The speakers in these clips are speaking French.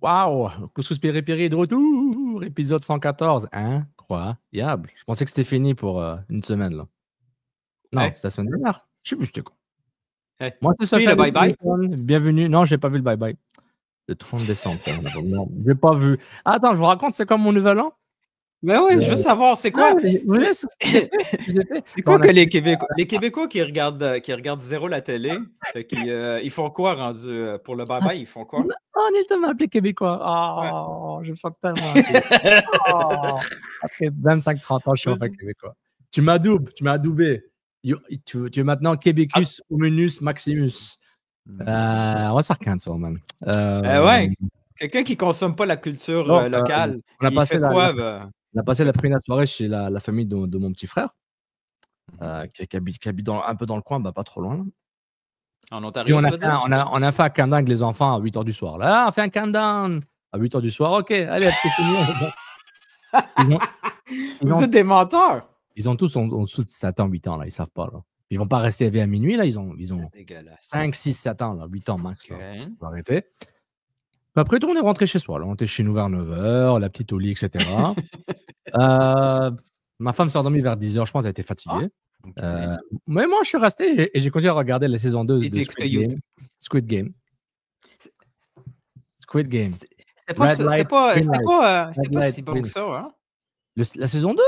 Waouh! Couscous Piri-Piri est de retour! Épisode 114. Incroyable. Je pensais que c'était fini pour une semaine, là. Non, Hey, c'est la semaine dernière. Je sais plus c'était quoi. hey. Moi, c'est Tu sais, le Sofiane bye-bye? Bienvenue. Non, j'ai pas vu le bye-bye. Le 30 décembre. Non, j'ai pas vu. Attends, je vous raconte, c'est comme mon nouvel an. Ben oui, je veux savoir, c'est Non, quoi? mais vous savez ce que j'ai fait? C'est Bon, quoi on a que fait- les Québécois qui regardent zéro la télé, ils font quoi rendu pour le Ah, bye-bye, ils font quoi? on est tellement appelé Québécois. Ouais. Oh, je me sens tellement appelé. Oh, après 25-30 ans, je suis enfin Vas-y. québécois. Tu m'as adoubé. Tu es maintenant Ah, Québécus, Homunus, Maximus. On va se faire cancel, man. ouais, quelqu'un qui consomme pas la culture Non, locale, on a il passé fait quoi? Ben, on a passé la première soirée chez la famille de mon petit frère, mhm. qui habite un peu dans le coin, bah, pas trop loin, là. En Puis Ontario, on tu a veux fait dire? on a fait un countdown avec les enfants à 8 h du soir. Là, on fait un countdown à 8 h du soir. OK, allez, hop, c'est fini. Ils ont, ils Vous ont êtes des menteurs! Ils ont tous en dessous de 7 ans, 8 ans, là, ils savent pas, là. Ils vont pas rester éveillés à minuit, là, ils ont C'est dégueulasse. 5, 6, 7 ans, là, 8 ans max, là. OK. Faut arrêter. Puis après tout, on est rentré chez soi, là. On était chez nous vers 9 h, la petite au lit, et cetera. Ma femme s'est endormie vers 10 h, je pense, elle était Ah, fatiguée. OK. Mais moi, je suis resté et j'ai continué à regarder la saison 2 Et de t'écoutais Squid Game. YouTube. Squid Game. C'est Squid Game. c'était pas Red ça- light, green light. c'était Red pas light, si bon green que light. ça, hein? La saison 2?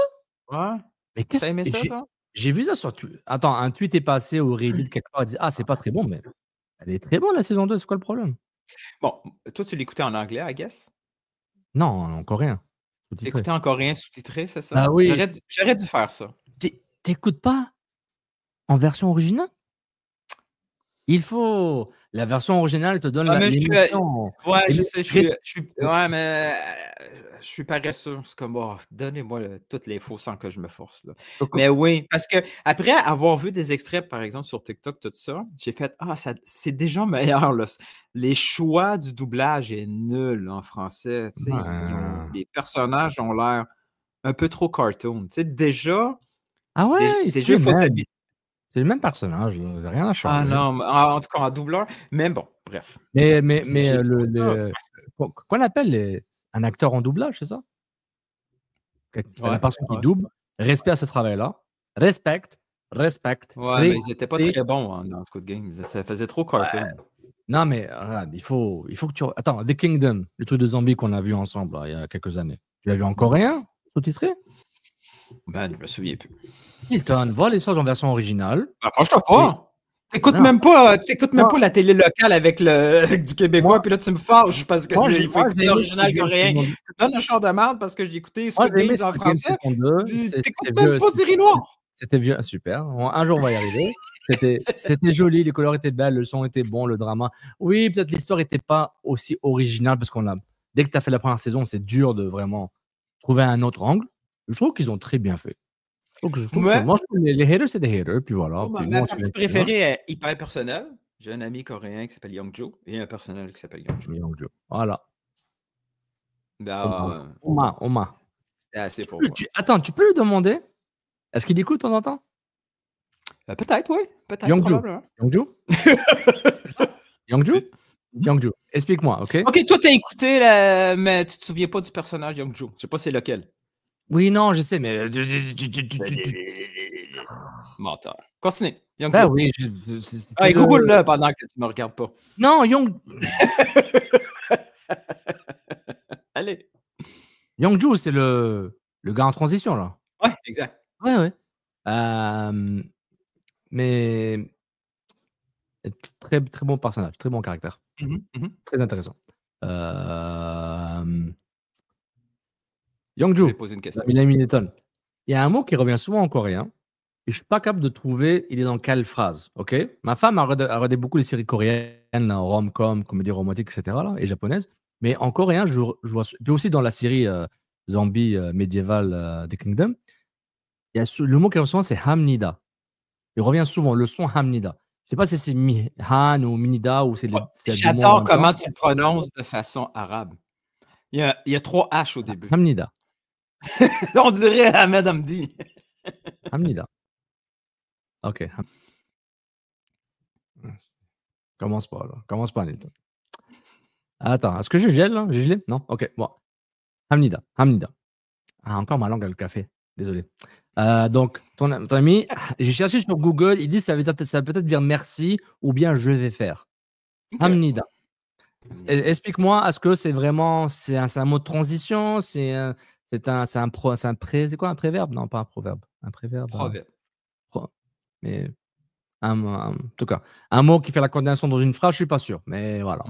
Ouais. Mais T'as aimé ça, toi? j'ai vu ça sur Attends, un tweet est passé au Reddit quelque part, il dit: «Ah, c'est pas très bon», mais elle est très bonne la saison 2, c'est quoi le problème? Bon, toi, tu l'écoutais en anglais, I guess? Non, en coréen, sous-titré. T'écoutais en coréen sous-titré, c'est Bah ça? oui, J'aurais dû faire ça. tu écoutes pas en version originale? Il faut la version originale te donne Ah, mais l'émotion, ouais, je sais, l'émo ouais, mais je suis paresseux. C'est comme: «Oh, donnez-moi toutes les faux sans que je me force, là». Mais oui, parce que après avoir vu des extraits, par exemple, sur TikTok, tout ça, j'ai fait: «Ah, ça c'est déjà meilleur, là». Les choix du doublage est nul en français, tu sais, les personnages ont l'air un peu trop cartoon. Tu sais, Ah ouais, c'est déjà, les il faut mêmes, s'habituer. c'est les mêmes personnages, là, rien n'a Ah changé. non, mais en tout cas, en doubleur, mais bon, bref. Mais J'ai trouvé ça qu'on appelle un acteur en doublage, c'est ça? La ouais, personne qui ouais. double, respect à ce travail-là, respecte, respecte, Ouais, mais ils étaient pas très bons, hein, dans Squid Game. Ça faisait trop ouais. cartoon. Non, mais regarde, il faut que tu attends, The Kingdom, le truc de zombies qu'on a vu ensemble, là, il y a quelques années. Tu l'as vu en Mmh. coréen, sous-titré? Ben, je me souviens plus. Hilton, vois les choses en version originale Ah, franchement et pas! non, T'écoutes même moi pas la télé locale avec avec du moi québécois, puis là, tu me fâches parce que moi il faut moi écouter j'ai aimé Squid l'original Game coréen. saison Tu 2. te donnes un char de merde parce que j'ai écouté Moi Squid j'ai Game aimé en Squid Game français. saison 2, T'écoutes c'était même vieux, pas série noire! c'était vieux, super. Un jour on va y arriver. C'était joli, les couleurs étaient belles, le son était bon, le drama. Oui, peut-être l'histoire était pas aussi originale parce dès que tu as fait la première saison, c'est dur de vraiment trouver un autre angle. Je trouve qu'ils ont très bien fait. Je trouve que Moi, moi, je trouve les haters, c'est des haters, puis voilà. Puis nous, ma on suit partie notre chemin. préférée est hyper personnelle. J'ai un ami coréen qui s'appelle Youngjo et un personnel qui s'appelle Youngjo. Voilà. Ben, Oma. c'était assez pour moi. Attends, tu peux lui demander, est-ce qu'il écoute de temps en temps? Peut-être, oui. Peut-être, Youngju. probablement. Youngju? C'est ça? Youngju? Oui. Mmh. Youngju. Explique-moi, OK? OK, toi, t'as écouté mais tu te souviens pas du personnage Youngjo. Je sais pas c'est lequel. Oui, non, je sais, mais Menteur. Continue. ben Youngjo. oui, c'était Hey, le Google-le pendant que tu me regardes pas. non, Allez. Youngju, c'est le gars en transition, là. Ouais, exact. Ouais, ouais. Mais très, très bon personnage, très bon caractère, Mmh mh. Mmh. très intéressant. Hem, Je voulais Youngju, poser une question. l'ami Newton. Il y a un mot qui revient souvent en coréen et je suis pas capable de trouver il est dans quelle phrase, OK? Ma femme a regardé beaucoup les séries coréennes, là, rom-com, comédie romantique et cetera là et japonaises, mais en coréen, je vois puis aussi dans la série, zombie, médiévale, The Kingdom, il y a le mot qui revient souvent, c'est hamnida. Il revient souvent, le son hamnida. Je sais pas si c'est Han ou minida ou Ouais, c'est 2 mots en j'adore même temps. comment tu le prononces de façon arabe. Il y a 3 H au début. Hamnida, On dirait Ahmed Hamdi. hamnida. OK. Commence pas là, commence pas Nilton. Attends, est-ce que je gèle, là? J'ai gelé? Non? OK, bon. Hamnida. Ah, encore ma langue à le café. Désolé. Donc, ton ami, j'ai cherché sur Google, il dit ça veut peut-être dire merci ou bien je vais faire. OK. Hamnida. Explique-moi, est-ce que c'est vraiment c'est un mot de transition? C'est quoi un préverbe? Non, pas un proverbe. Un préverbe. Proverbe. Mais en tout cas, un mot qui fait la condamnation dans une phrase, je suis pas sûr. Mais voilà,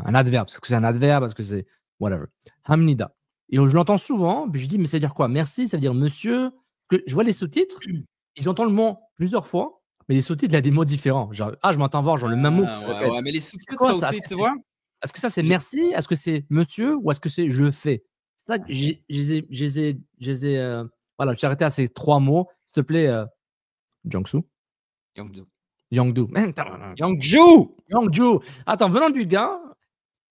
un adverbe. Est-ce que c'est un adverbe? Est-ce que c'est whatever. Hamnida. Et je l'entends souvent, puis je dis, mais ça veut dire quoi? Merci, ça veut dire monsieur. Que je vois les sous-titres, et j'entends le mot plusieurs fois, mais les sous-titres, il y a des mots différents. Genre, je m'entends voir genre le même mot qui se répète. Ouais, mais les C'est sous-titres, quoi ça ça? aussi, tu vois? Est-ce que ça c'est merci? Est-ce que c'est monsieur? Ou est-ce que c'est je fais? C'est ça que voilà, je suis arrêté à ces 3 mots. S'il te plaît, Jiangsu. Yongdu. Yongju. Attends, venant du gars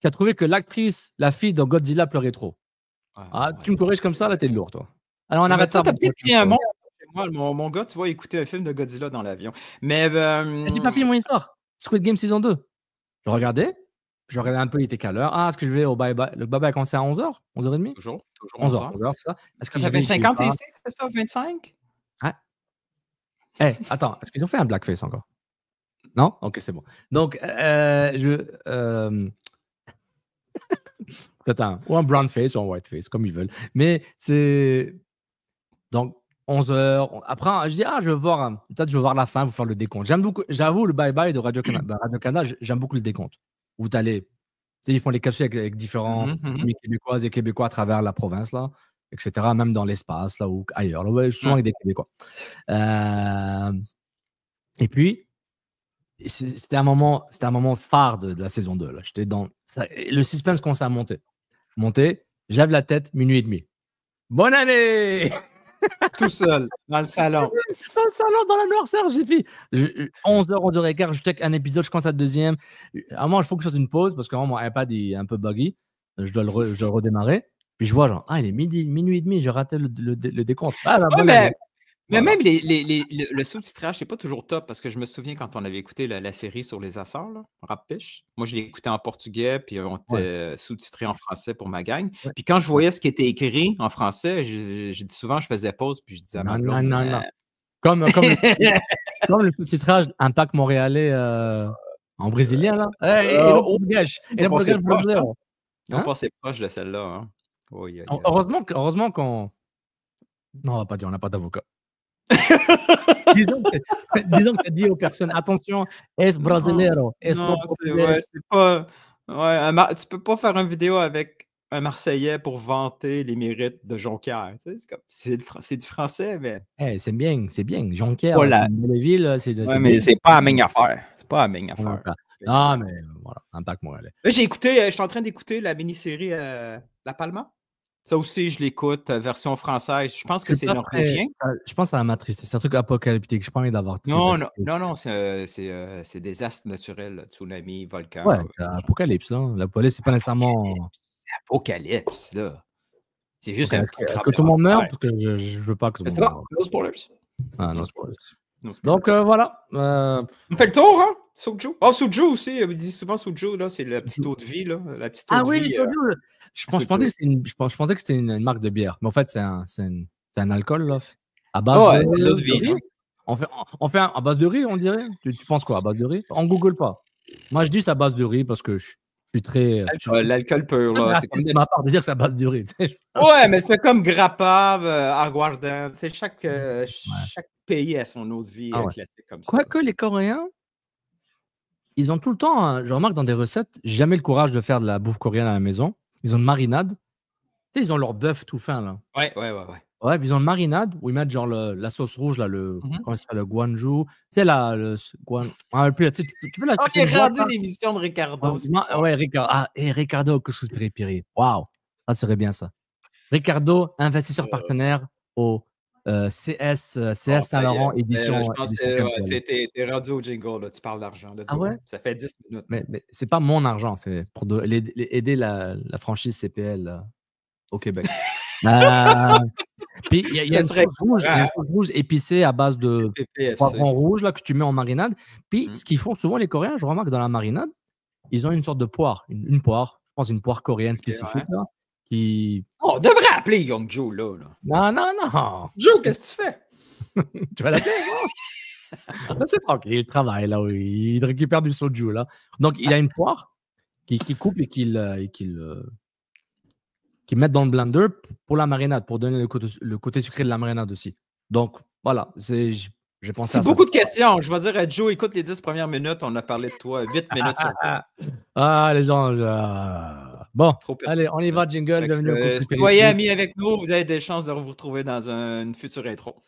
qui a trouvé que l'actrice, la fille de Godzilla pleurait trop. Tu me corriges comme ça, là, t'es lourd, toi. Alors, on arrête ça. T'as peut-être pris un monde. Mon gars, tu vois, écouter un film de Godzilla dans l'avion. Mais. J'ai pas fini mon histoire. Squid Game saison 2. Je regardais un peu, il était quelle heure? Est-ce que je vais au bye-bye? Le bye-bye a commencé à 11h? 11h30? Toujours 11h, c'est ça. Est-ce que ça fait 25 ans, t'es ici, c'est ça? 25? Ouais. Attends, est-ce qu'ils ont fait un blackface encore? Non? Ok, c'est bon. Donc, peut-être ou un brown face ou un white face, comme ils veulent. Mais c'est. Donc, 11h. Après, je dis, je vais voir. Peut-être je vais voir la fin pour faire le décompte. J'aime beaucoup, j'avoue, le bye-bye de Radio-Canada, j'aime beaucoup le décompte. Où ils font les capsules avec différents Québécoises et Québécois à travers la province, là, etc., même dans l'espace, là, ou ailleurs. Là, ouais, souvent avec des Québécois. Et puis, c'était un moment phare de la saison 2. Là. J'étais dans le suspense commençait à monter. J'avais la tête, 00h30. Bonne année! Tout seul, dans le salon. Dans la noirceur, j'ai fait 11h, 11h15, je check un épisode, je commence à le deuxième. À un moment, il faut que je fasse une pause parce que mon iPad est un peu buggy. Je dois le redémarrer. Puis je vois, il est minuit et demi, j'ai raté le décompte. Mais même le sous-titrage, c'est pas toujours top parce que je me souviens quand on avait écouté la série sur les Açores, là, Rap-Piche. Moi, je l'ai écouté en portugais, puis on était sous-titré en français pour ma gang. Ouais. Puis quand je voyais ce qui était écrit en français, souvent, je faisais pause, puis je disais à ma blonde. Non. Comme le sous-titrage Impact montréalais en brésilien, là. Et le portugais brasileiro. On passait proche de celle-là. Hein? Heureusement qu'on. Non, on va pas dire, on n'a pas d'avocat. disons que tu as dit aux personnes, attention, es brasileiro. Non, c'est pas. Ouais, tu peux pas faire une vidéo avec un Marseillais pour vanter les mérites de Jonquière. Tu sais, c'est du français, mais. C'est bien. Jonquière, c'est une belle ville. Mais c'est pas la même affaire. Non, mais voilà, Impact montréalais. Là, je suis en train d'écouter la mini-série La Palma. Ça aussi, je l'écoute, version française. Je pense que c'est norvégien. Je pense à la matrice. C'est un truc apocalyptique. Je n'ai pas envie d'avoir. Non, c'est désastre naturel, tsunami, volcan. Ouais, c'est apocalypse, là. L'apocalypse, c'est pas nécessairement. C'est apocalypse, là. C'est juste un petit Est-ce que tout le monde meurt? Parce que je veux pas que tout le monde meure. No spoilers. No spoilers. Donc, voilà. On fait le tour, hein? Soju. Soju aussi. On dit souvent Soju, là. C'est la petite eau de vie, là. La petite eau de vie. Oui, Soju. Je pensais que c'était une marque de bière. Mais en fait, c'est un alcool, là. À base de vie. On fait à base de riz, on dirait. Tu penses quoi, à base de riz? On Google pas. Moi, je dis c'est à base de riz parce que je suis très. L'alcool pur, là. C'est comme de ma part de dire que c'est à base de riz. Ouais, mais c'est comme grappa, aguardent. Chaque pays a son eau de vie classique comme ça. Quoique les Coréens, ils ont tout le temps, je remarque dans des recettes, jamais le courage de faire de la bouffe coréenne à la maison. Ils ont une marinade. Tu sais, ils ont leur bœuf tout fin, là. Ouais. Ouais, puis ils ont une marinade où ils mettent genre la sauce rouge, là, comment ça s'appelle, le guanju. Tu sais, là, tu peux la j'ai regardé l'émission de Ricardo. Ouais, Ricardo, que c'est piri. Waouh, ça serait bien ça. Ricardo, investisseur partenaire au CS Saint-Laurent, édition. Je pense que t'es rendu au jingle, là, tu parles d'argent. Ouais? Ça fait 10 minutes. Mais c'est pas mon argent, c'est pour aider la franchise CPL au Québec. Puis il y a une sauce rouge épicée à base de poivron rouge là, que tu mets en marinade. Puis ce qu'ils font souvent les Coréens, je remarque dans la marinade, ils ont une sorte de poire, une poire, pense, une poire coréenne spécifique, là, qui... On devrait appeler Young Joe, là. Non. Joe, qu'est-ce que tu fais? Tu vas l'appeler, non? C'est tranquille, il travaille, là, il récupère du soju, là. Donc, il a une poire qu'il coupe et qu'il met dans le blender pour la marinade, pour donner le côté sucré de la marinade aussi. Donc, voilà, j'ai pensé à ça. C'est beaucoup de questions. Je vais dire à Joe, écoute les 10 premières minutes, on a parlé de toi. 8 minutes sur 10. Les gens... Bon, allez, on y va, jingle. Bienvenue soyez amis avec nous, vous avez des chances de vous retrouver dans une future intro.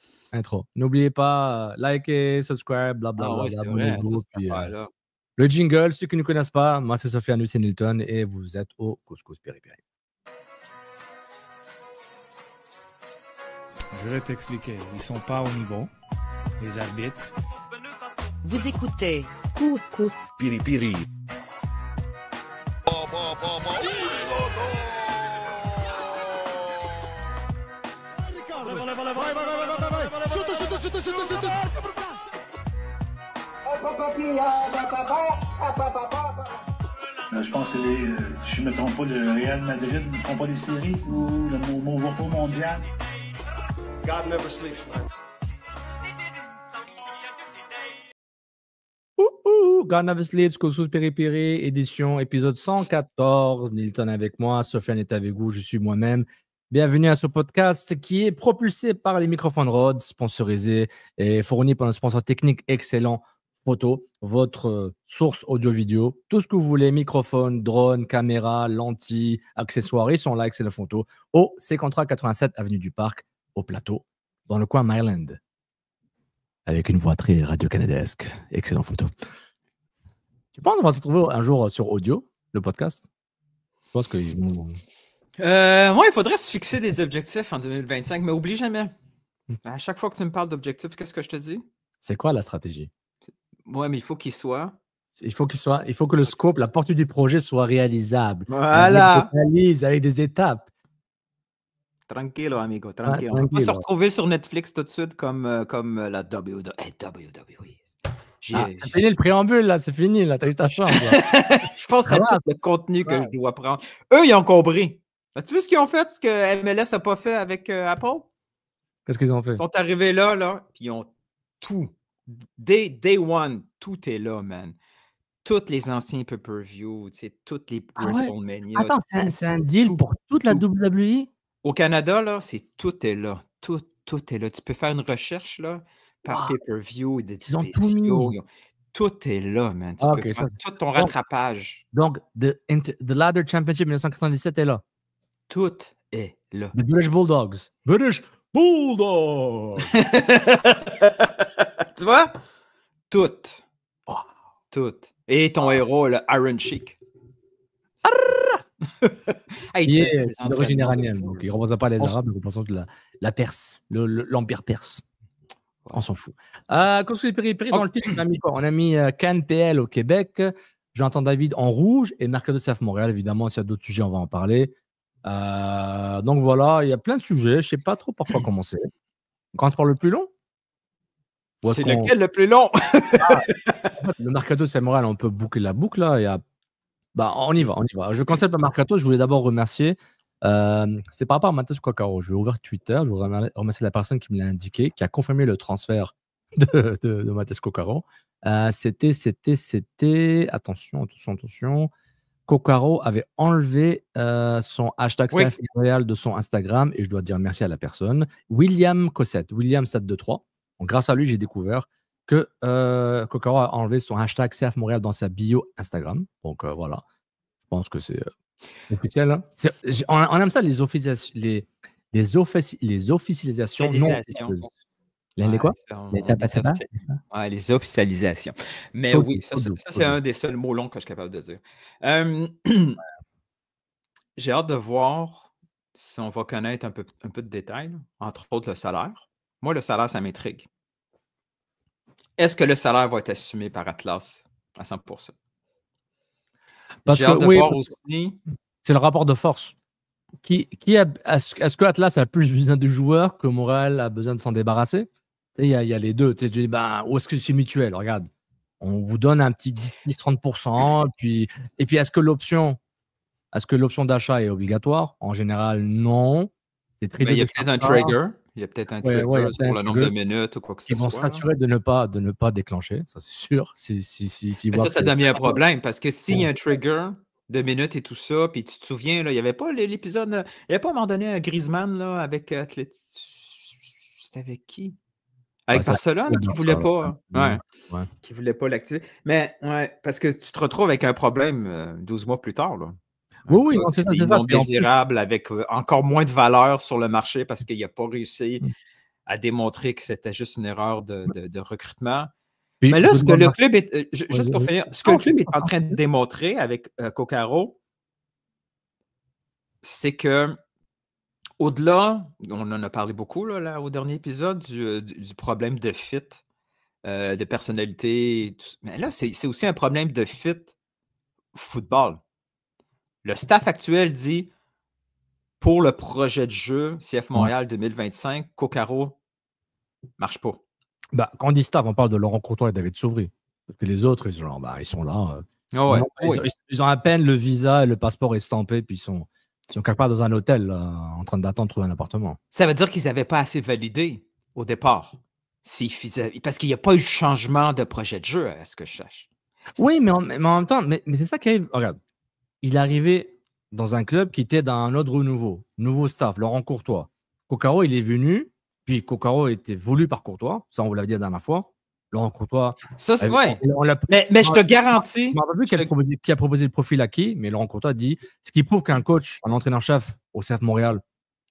N'oubliez pas, likez, subscribe, blablabla. C'est vrai, le jingle, ceux qui ne connaissent pas, moi c'est Sofiane Hussein Hilton et vous êtes au Couscous Piri-Piri. Je vais t'expliquer, ils sont pas au niveau, les arbitres. Vous écoutez Couscous Piri-Piri. Je pense que je ne me trompe pas, le Real Madrid ne font pas des séries ou le repos mondial. God never sleeps, man. God Never Sleeps, Couscous Piri-Piri, édition, épisode 114. Nilton avec moi, Sofiane est avec vous, je suis moi-même. Bienvenue à ce podcast qui est propulsé par les microphones Rode, sponsorisé et fourni par un sponsor technique excellent, Photo, votre source audio-vidéo. Tout ce que vous voulez, microphone, drone, caméra, lentilles, accessoires, ils sont là, excellent photo, au C-Contrat 87 Avenue du Parc, au Plateau, dans le coin Maryland. Avec une voix très radio-canadesque. Excellent photo. Tu penses qu'on va se retrouver un jour sur audio, le podcast? Je pense que... Moi, il faudrait se fixer des objectifs en 2025, mais oublie jamais. À chaque fois que tu me parles d'objectifs, qu'est-ce que je te dis? C'est quoi la stratégie? Ouais, mais il faut qu'il soit. Il faut que le scope, la portée du projet soit réalisable. Voilà. Réalise avec des étapes. Tranquilo, amigo, tranquilo. On va pas se retrouver sur Netflix tout de suite comme la WWE. C'est fini le préambule, là, c'est fini, là, t'as eu ta chance. Je pense à tout le contenu que je dois prendre. Eux, ils ont compris. As-tu vu ce qu'ils ont fait, ce que MLS n'a pas fait avec Apple? Qu'est-ce qu'ils ont fait? Ils sont arrivés là, puis ils ont tout. Day one, tout est là, man. Tous les anciens pay-per-view, toutes les WrestleMania. Attends, c'est un deal pour toute la WWE? Au Canada, là, tout est là. Tout est là. Tu peux faire une recherche là, par pay-per-view, des spéciaux. Tout est là, man. Tu peux faire tout ton rattrapage. Donc, The Ladder Championship 1997 est là. Tout est là. The British Bulldogs. British Bulldogs! Tu vois? Tout. Et ton héros, le Iron Sheik. Il est d'origine iranienne, donc il ne représente pas les Arabes, il représente la Perse, l'Empire perse. On s'en fout. Couscous Piri-Piri, dans le titre, on a mis Cannes PL au Québec. J'entends David en rouge et Mercato CF Montréal, évidemment. S'il y a d'autres sujets, on va en parler. Donc voilà, il y a plein de sujets. Je ne sais pas trop par quoi commencer. On commence par le plus long? C'est lequel le plus long? Le Mercato CF Montréal, on peut boucler la boucle là. On y va. Je cancelle par Mercato. Je voulais d'abord remercier. C'est par rapport à Matheus Coccaro. Je vais ouvrir Twitter. Je voudrais remercier la personne qui me l'a indiqué, qui a confirmé le transfert de Matheus Coccaro. C'était. Attention. Coccaro avait enlevé son hashtag CF Montréal de son Instagram et je dois dire merci à la personne. William Cossette, William723. Donc, grâce à lui, j'ai découvert que Coccaro a enlevé son hashtag CF Montréal dans sa bio Instagram. Donc voilà, je pense que c'est officiel. Hein. On aime ça, les officialisations non officieuses. Les quoi? Les officialisations. Mais oui, ça c'est un des seuls mots longs que je suis capable de dire. J'ai hâte de voir si on va connaître un peu de détails, entre autres le salaire. Moi, le salaire, ça m'intrigue. Est-ce que le salaire va être assumé par Atlas à 100%? J'ai hâte de voir aussi. C'est le rapport de force. Est-ce que Atlas a plus besoin de joueurs que Montréal a besoin de s'en débarrasser? Il y a les deux. Tu dis, où est-ce que c'est mutuel? Regarde, on vous donne un petit 10-30%. Et puis est-ce que l'option Est-ce que l'option d'achat est obligatoire? En général, non. C'est très Ben, il y dur a de faire peut-être un ça. trigger. Il y a peut-être un Ouais, il y trigger a peut-être pour un le nombre de trigger. minutes ou quoi que ce Ils vont soit. Là. s'assurer de ne pas déclencher, ça c'est sûr. S'ils Mais voient ça, que ça c'est devient un problème parce que s'il y a un trigger de minutes et tout ça, puis tu te souviens, là, il n'y avait pas l'épisode, il n'y avait pas à un moment donné un Griezmann là, avec c'était avec qui? Avec ça, Barcelone qui ne voulait ça, pas. Ouais. ouais. Qui voulait pas l'activer. Mais ouais, parce que tu te retrouves avec un problème 12 mois plus tard. Là. Un Oui, gars non, c'est ça, qui est c'est ça. non Puis en plus, désirable avec encore moins de valeur sur le marché parce qu'il n'a pas réussi à démontrer que c'était juste une erreur de recrutement. puis Mais là, je ce que le club est, juste pour vas-y. finir, ce que le club est en train de démontrer avec Coccaro, c'est que au-delà, on en a parlé beaucoup là, au dernier épisode, du problème de fit, de personnalité. Mais là, c'est aussi un problème de fit football. Le staff actuel dit, pour le projet de jeu CF Montréal 2025, Coccaro marche pas. Bah, quand on dit staff, on parle de Laurent Courtois et David Sauvry. Parce que les autres, ils sont là. Ils ont à peine le visa et le passeport estampé, puis ils sont quelque part dans un hôtel là, en train d'attendre de trouver un appartement. Ça veut dire qu'ils n'avaient pas assez validé au départ. Parce qu'il n'y a pas eu de changement de projet de jeu, à ce que je sache. Oui, mais en même temps, mais c'est ça qui arrive. Regarde, il est arrivé dans un club qui était dans un autre nouveau staff, Laurent Courtois. Coccaro, il est venu, puis Coccaro était voulu par Courtois, ça on vous l'avait dit la dernière fois. Laurent Courtois. Ça, c'est ouais. Mais je te garantis. Je ne me rappelle plus qui a proposé le profil à qui, mais Laurent Courtois dit ce qui prouve qu'un coach, un entraîneur-chef au CF Montréal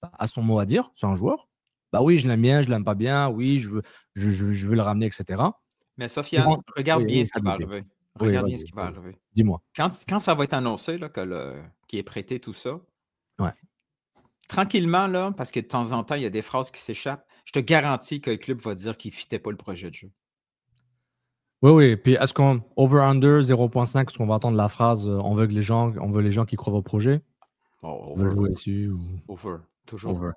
a son mot à dire sur un joueur. Bah oui, je l'aime bien, je l'aime pas bien, oui, je veux le ramener, etc. Mais Sofiane, regarde bien ce qui va arriver. Regarde bien ce qui va arriver. Dis-moi. Quand ça va être annoncé là, qu'il est prêté tout ça, ouais. Tranquillement, là, parce que de temps en temps, il y a des phrases qui s'échappent, je te garantis que le club va dire qu'il ne fitait pas le projet de jeu. Oui. Puis est-ce qu'on over-under 0.5, est-ce qu'on va entendre la phrase on veut les gens qui croient au projet? On veut jouer dessus ou... Over. Toujours. Over.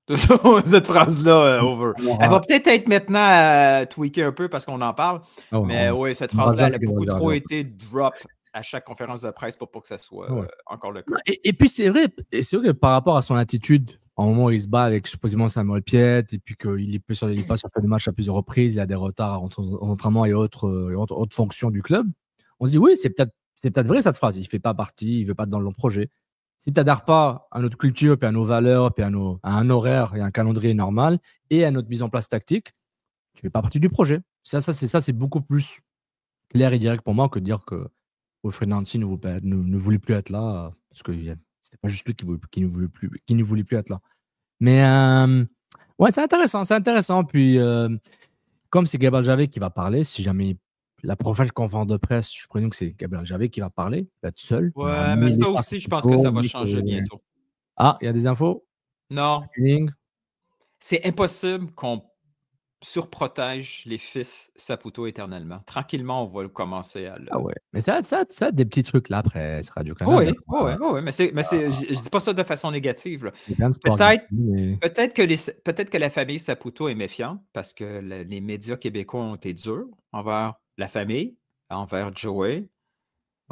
Toujours cette phrase-là, over. Elle va peut-être être maintenant tweakée un peu parce qu'on en parle. Mais oui, cette phrase-là, elle a beaucoup trop été drop à chaque conférence de presse pour pas que ça soit encore le cas. Et puis c'est vrai que par rapport à son attitude, au moment où il se bat avec supposément Samuel Piet, et puis qu'il est pas sur le match à plusieurs reprises, il a des retards en entraînement et autres fonctions du club, on se dit oui, c'est peut-être vrai cette phrase. Il fait pas partie, il veut pas être dans le projet. Si tu n'adhères pas à notre culture, puis à nos valeurs, puis à un horaire et un calendrier normal, et à notre mise en place tactique, tu ne fais pas partie du projet. Ça c'est beaucoup plus clair et direct pour moi que de dire que Wilfried Nancy ne voulait plus être là, parce que c'était pas juste lui qui ne voulait plus être là. Mais ouais, c'est intéressant. Puis comme c'est Gabriel Javet qui va parler, si jamais la prochaine conférence de presse, je présume que c'est Gabriel Javet qui va parler, il va être seul. Ouais, mais ça aussi, je pense que ça va changer bientôt. Ah, il y a des infos? Non. C'est impossible qu'on surprotège les fils Saputo éternellement. Tranquillement, on va commencer à le... Ah ouais, mais ça a des petits trucs là, presse, Radio-Canada. Oui, mais je dis pas ça de façon négative. Peut-être que la famille Saputo est méfiante parce que les médias québécois ont été durs envers la famille, envers Joey.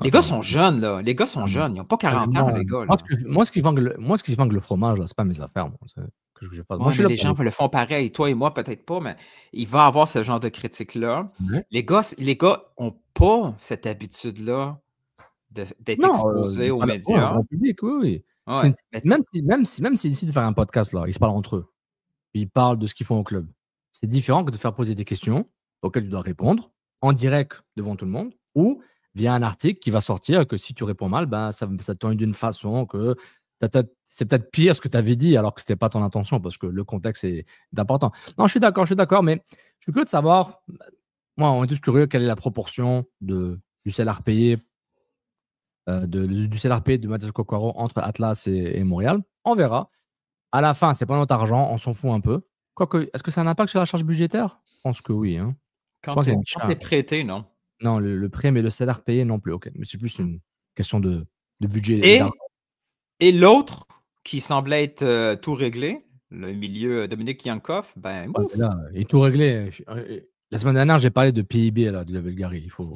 Les gars sont jeunes, là. Les gars sont jeunes. Ils n'ont pas 40 ans, les gars. Là. Moi, ce qui vend le fromage, c'est pas mes affaires. Moi, les gens le font pareil. Toi et moi, peut-être pas, mais il va avoir ce genre de critique-là. Les gars n'ont pas cette habitude-là d'être exposés aux médias. En public, oui. Ouais. Même s'ils décident de faire un podcast, là, ils se parlent entre eux. Ils parlent de ce qu'ils font au club. C'est différent que de faire poser des questions auxquelles tu dois répondre en direct devant tout le monde ou via un article qui va sortir que si tu réponds mal, ben, ça tourne d'une façon que c'est peut-être pire ce que tu avais dit alors que ce n'était pas ton intention parce que le contexte est important. Non, je suis d'accord, mais je suis curieux de savoir, moi, on est tous curieux, quelle est la proportion du salaire payé du salaire payé de Mathias Coccaro entre Atlas et Montréal. On verra. À la fin, c'est pas notre argent, on s'en fout un peu. Quoique, est-ce que ça a un impact sur la charge budgétaire? Je pense que oui. Hein. Quand tu es prêté, non? Non, le prêt, mais le salaire payé non plus. Ok, mais c'est plus une question de budget. Et l'autre qui semblait être tout réglé, le milieu Dominique Yankov, ben. Là, il est tout réglé. La semaine dernière, j'ai parlé de PIB là, de la Bulgarie. Il faut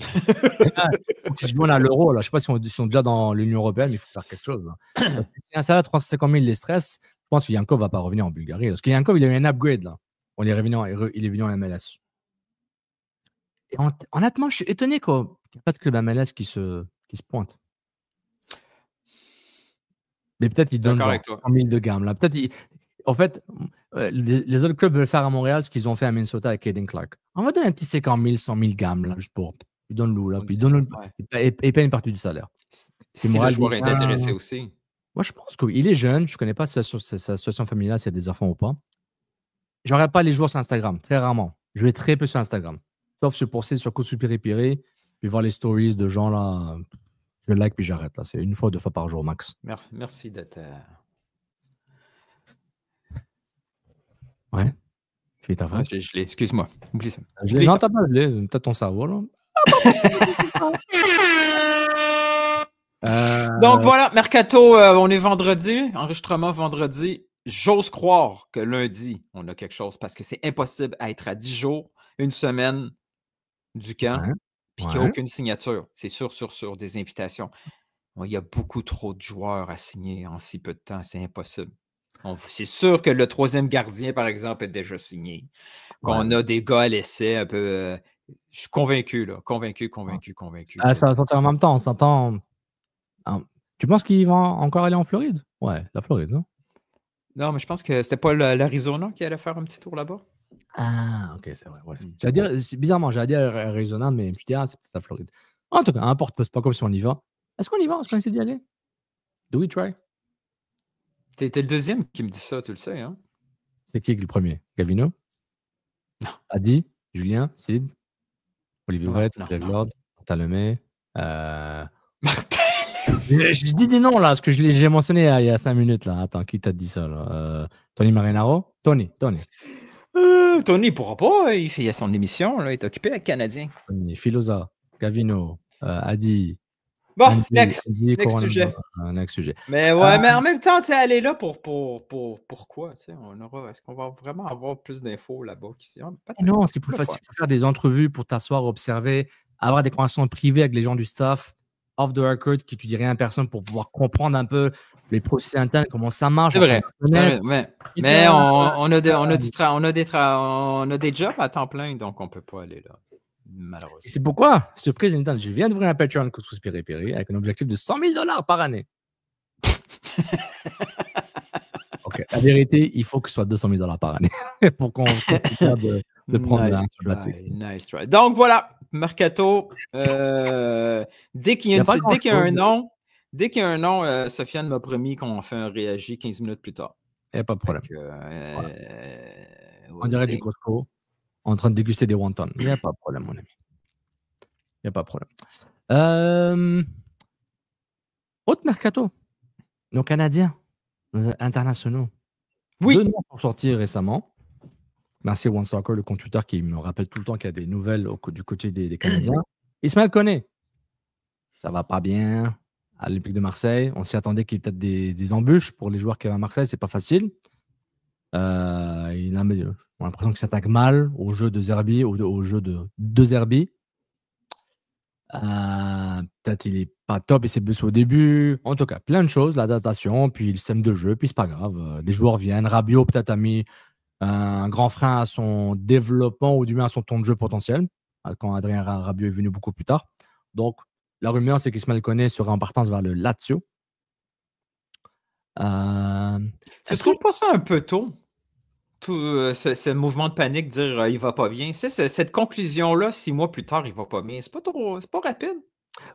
qu'ils se joignent à l'euro. Je ne sais pas si ils sont déjà dans l'Union européenne, mais il faut faire quelque chose. Si un salaire de 350 000 les stress, je pense que Yankov ne va pas revenir en Bulgarie. Parce que Yankov, il a eu un upgrade. Là. Il est venu en MLS. Et honnêtement, je suis étonné qu'il n'y ait pas de club MLS qui se pointe. Mais peut-être qu'ils donnent 100 000 de gamme. Là. Peut-être en fait, les autres clubs veulent faire à Montréal ce qu'ils ont fait à Minnesota avec Caden Clark. On va donner un petit 50 000, 100 000 gammes, là, juste pour. Ils donnent l'eau, là, puis ils payent une partie du salaire. Si le joueur est intéressé aussi. Moi, je pense qu'il est jeune. Je ne connais pas sa situation familiale, s'il y a des enfants ou pas. Je ne regarde pas les joueurs sur Instagram, très rarement. Je vais très peu sur Instagram. Sauf se poursuivre sur Kousu Piripiri, puis voir les stories de gens là. Je like, puis j'arrête. Là. C'est 1 fois, 2 fois par jour, max. Merci d'être. Ouais. Fais ta phrase. Je l'ai. Excuse-moi. Oublie ça. Non, t'as pas gelé. Peut-être ton cerveau, là. Donc voilà, Mercato, on est vendredi. Enregistrement vendredi. J'ose croire que lundi, on a quelque chose parce que c'est impossible à être à 10 jours, 1 semaine du camp, puis qu'il n'y a aucune signature. C'est sûr, des invitations. Il y a beaucoup trop de joueurs à signer en si peu de temps. C'est impossible. C'est sûr que le 3e gardien, par exemple, est déjà signé. Qu'on a des gars à l'essai un peu. Je suis convaincu, là. Convaincu. Ça va sortir en même temps. On s'entend. Tu penses qu'ils vont encore aller en Floride? Ouais, la Floride, non? Non, mais je pense que c'était pas l'Arizona qui allait faire un petit tour là-bas. Ah, ok, c'est vrai. Ouais. Bizarrement, j'allais dire Arizona, mais je me dis, c'est peut-être la Floride. En tout cas, n'importe, c'est pas comme si on y va. Est-ce qu'on y va? Est-ce qu'on essaie d'y aller? Do we try? T'es le deuxième qui me dit ça, tu le sais, hein? C'est qui le premier? Gavino? Non. Adi? Julien? Sid? Olivier Brett? Greg Lord? Martin Lemay? Martin! Je dis des noms là, parce que je l'ai mentionné il y a 5 minutes là. Attends, qui t'a dit ça là? Tony Marinaro? Tony. Tony ne pourra pas, il a son émission, là, il est occupé avec Canadien. Tony, Filosa, Gavino, Adi. Bon, next sujet. Next sujet. Mais ouais, mais en même temps, elle est là pour quoi? Est-ce qu'on va vraiment avoir plus d'infos là-bas qu'ici? Non, c'est plus facile pour faire des entrevues, pour t'asseoir, observer, avoir des conversations privées avec les gens du staff, off the record, qui tu dirais à personne pour pouvoir comprendre un peu les processus internes, comment ça marche. C'est vrai. Mais on a des jobs à temps plein, donc on ne peut pas aller là. Malheureusement. C'est pourquoi, surprise, je viens d'ouvrir un Patreon Kouskous Piripiri avec un objectif de 100 000 $ par année. Ok, la vérité, il faut que ce soit 200 000 $ par année pour qu'on soit capable de prendre un sabbatique. Nice try. Donc voilà, Mercato. Dès qu'il y a un nom, Sofiane m'a promis qu'on fait un réagi 15 minutes plus tard. Il n'y a pas de problème. On dirait du Costco en train de déguster des wontons. Il n'y a pas de problème, mon ami. Il n'y a pas de problème. Autre Mercato. Nos Canadiens internationaux. Oui. 2 noms sont sortis récemment. Merci One Soccer, le compte Twitter qui me rappelle tout le temps qu'il y a des nouvelles du côté des Canadiens. Ismaël Koné. Ça va pas bien à l'Olympique de Marseille. On s'y attendait qu'il y ait peut-être des embûches pour les joueurs qui sont à Marseille. C'est pas facile. On a l'impression qu'il s'attaque mal au jeu de Zerbi, au jeu de Zerbi. Peut-être il est pas top et s'est blessé au début. En tout cas, plein de choses, l'adaptation, puis le système de jeu, puis c'est pas grave. Les joueurs viennent. Rabiot peut-être a mis un grand frein à son développement ou du moins à son temps de jeu potentiel quand Adrien Rabiot est venu beaucoup plus tard. Donc, la rumeur, c'est qu'Ismaël Koné sera en partance vers le Lazio. Tu trouves pas ça un peu tôt? Tout ce mouvement de panique, dire il va pas bien. Cette conclusion-là, 6 mois plus tard, il va pas bien. C'est pas rapide.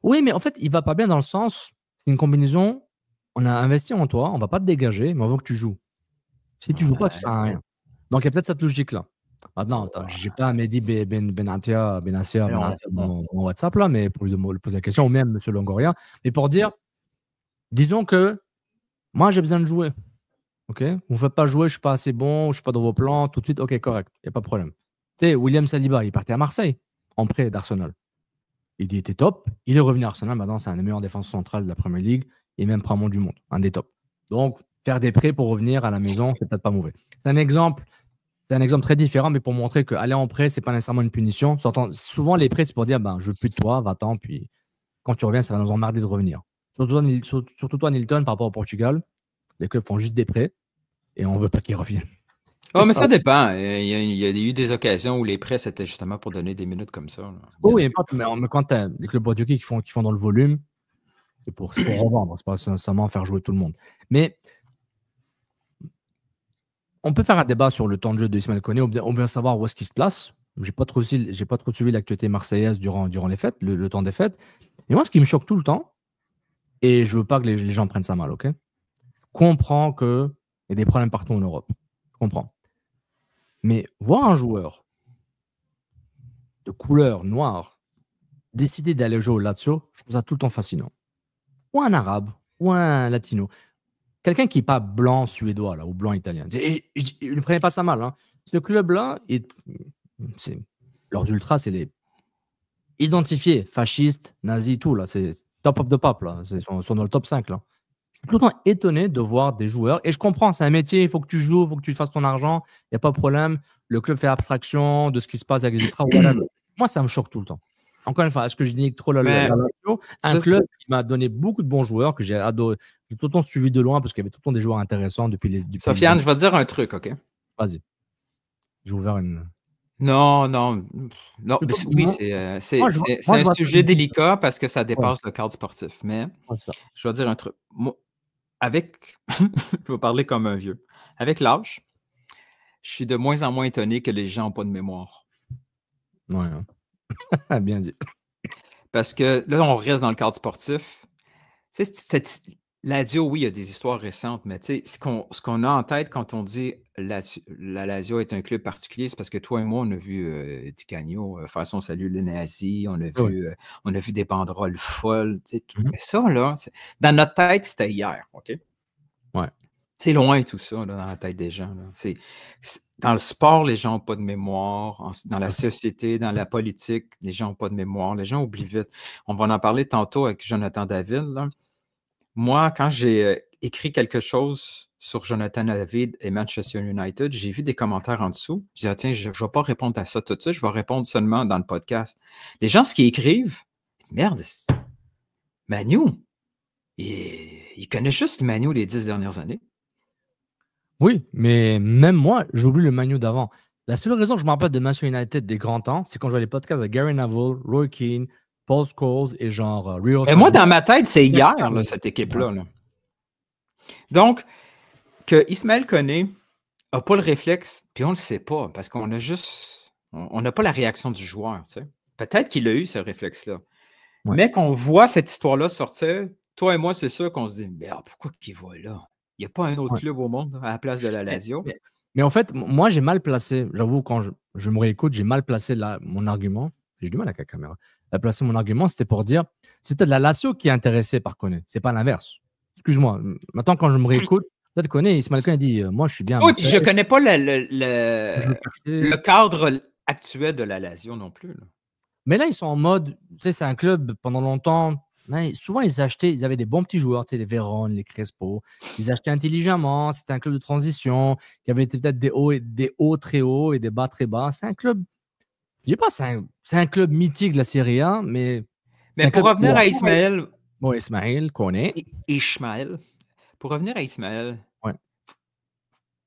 Oui, mais en fait, il va pas bien dans le sens, c'est une combinaison. On a investi en toi, on va pas te dégager, mais on veut que tu joues. Si tu joues pas, tu sers à rien. Donc, il y a peut-être cette logique-là. Maintenant, j'ai pas Mehdi Benatia dans mon WhatsApp, là, mais pour lui poser la question, ou même M. Longoria, mais pour dire, disons que moi, j'ai besoin de jouer. Ok, vous ne faites pas jouer, je ne suis pas assez bon, je ne suis pas dans vos plans, tout de suite, ok, correct, il n'y a pas de problème. Tu sais, William Saliba, il partait à Marseille, en prêt d'Arsenal. Il était top, il est revenu à Arsenal, maintenant c'est un des meilleurs défenseurs centrales de la Premier League, et même probablement du monde, un des tops. Donc, faire des prêts pour revenir à la maison, c'est peut-être pas mauvais. C'est un exemple, C'est un exemple très différent, mais pour montrer qu'aller en prêt, c'est pas nécessairement une punition. Souvent, les prêts, c'est pour dire, ben, je veux plus de toi, va-t'en, puis quand tu reviens, ça va nous emmerder de revenir. Surtout toi, Nilton, par rapport au Portugal, les clubs font juste des prêts et on veut pas qu'ils reviennent. Oh, mais ça dépend. Il y a eu des occasions où les prêts, c'était justement pour donner des minutes comme ça. Là. Oh, oui, mais quand tu as des clubs portugais qui font dans le volume, c'est pour revendre, c'est pas nécessairement faire jouer tout le monde. Mais on peut faire un débat sur le temps de jeu de Ismaël Koné, ou bien savoir où est-ce qu'il se place. J'ai pas trop suivi l'actualité marseillaise durant les fêtes, le temps des fêtes. Et moi, ce qui me choque tout le temps, et je veux pas que les gens prennent ça mal, ok? Je comprends qu'il y a des problèmes partout en Europe. Je comprends. Mais voir un joueur de couleur noire décider d'aller jouer au Lazio, je trouve ça tout le temps fascinant. Ou un arabe, ou un latino. Quelqu'un qui n'est pas blanc suédois là, ou blanc italien. Et ne prenez pas ça mal. Hein. Ce club-là, leurs ultras, c'est les identifiés, fascistes, nazis, tout. Là. C'est top of the pop. Là. Ils sont dans le top 5. Là. Je suis tout le temps étonné de voir des joueurs. Et je comprends, c'est un métier, il faut que tu joues, il faut que tu fasses ton argent. Il n'y a pas de problème. Le club fait abstraction de ce qui se passe avec les ultras. Moi, ça me choque tout le temps. Encore une fois, est-ce que je dénigre trop la Lazio? Un club qui m'a donné beaucoup de bons joueurs, que j'ai adoré. J'ai tout le temps suivi de loin parce qu'il y avait tout le temps des joueurs intéressants depuis Sofiane, je vais te dire un truc, OK? Vas-y. J'ai ouvert une... Non. Oui, c'est un sujet délicat parce que ça dépasse le cadre sportif. Mais je vais te dire un truc. Moi, je vais parler comme un vieux. Avec l'âge, je suis de moins en moins étonné que les gens n'ont pas de mémoire. Ouais. Bien dit. Parce que là, on reste dans le cadre sportif. Tu sais, Lazio, oui, il y a des histoires récentes, mais tu sais, ce qu'on a en tête quand on dit la Lazio est un club particulier, c'est parce que toi et moi, on a vu Di Canio faire son salut les nazis, on a vu des banderoles folles. Tu sais, mais ça, là, dans notre tête, c'était hier, OK? Ouais. C'est loin tout ça, là, dans la tête des gens. Là. Dans le sport, les gens n'ont pas de mémoire. Dans la société, dans la politique, les gens n'ont pas de mémoire. Les gens oublient vite. On va en parler tantôt avec Jonathan David. Là. Moi, quand j'ai écrit quelque chose sur Jonathan David et Manchester United, j'ai vu des commentaires en dessous. Je disais, tiens, je ne vais pas répondre à ça tout de suite, je vais répondre seulement dans le podcast. Les gens, ce qu'ils écrivent, ils disent, merde, Manu, il connaît juste Manu les 10 dernières années. Oui, mais même moi, j'oublie le Manu d'avant. La seule raison que je me rappelle de Manchester United des grands temps, c'est quand je vois les podcasts de Gary Neville, Roy Keane, Paul Scholes et genre Rio. Et moi, dans ma tête, c'est hier, là, cette équipe-là. Là. Donc, que Ismaël Koné n'a pas le réflexe, puis on ne le sait pas, parce qu'on a juste... On n'a pas la réaction du joueur. Tu sais. Peut-être qu'il a eu ce réflexe-là. Ouais. Mais qu'on voit cette histoire-là sortir, toi et moi, c'est sûr qu'on se dit, merde, pourquoi qu'il va là? Il n'y a pas un autre club au monde à la place de la Lazio. Mais en fait, moi, j'ai mal placé, j'avoue, quand je me réécoute, j'ai mal placé mon argument. J'ai du mal avec la caméra. Placer mon argument, c'était pour dire, c'est peut-être la Lazio qui est intéressée par Koné. C'est pas l'inverse. Excuse-moi. Maintenant, quand je me réécoute, peut-être Koné, Ismaël Koné dit, moi, je suis bien. Oui, puis je ne connais pas le cadre actuel de la Lazio non plus. Là. Mais là, ils sont en mode, tu sais, c'est un club pendant longtemps. Souvent, ils avaient des bons petits joueurs, tu sais, les Vérone, les Crespo. Ils achetaient intelligemment. C'était un club de transition. Il y avait peut-être des hauts très hauts et des bas très bas. C'est un club. Je dis pas, c'est un club mythique de la Serie A, mais. Mais pour revenir à Ismaël. Bon, Ismaël, Koné. Ismaël. Pour revenir à Ismaël. Ouais.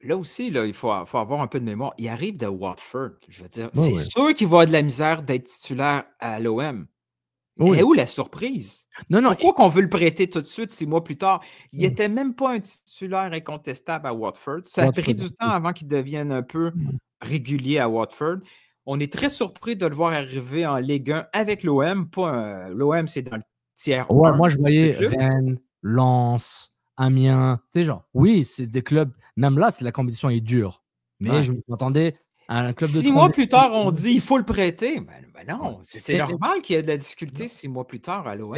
Là aussi, là, il faut avoir un peu de mémoire. Il arrive de Watford. Je veux dire, c'est sûr qu'il va avoir de la misère d'être titulaire à l'OM. Et où la surprise? Non, pourquoi qu'on veut le prêter tout de suite 6 mois plus tard? Il n'était même pas un titulaire incontestable à Watford. Ça a pris du temps avant qu'il devienne un peu régulier à Watford. On est très surpris de le voir arriver en Ligue 1 avec l'OM. L'OM, c'est dans le tiers 1. Moi, je voyais Rennes, Lens, Amiens. C'est genre, oui, c'est des clubs. Même là, la compétition est dure. Mais je m'attendais à un club de 6 mois plus tard, on dit il faut le prêter. Ben non, c'est normal qu'il y ait de la difficulté 6 mois plus tard à l'OM.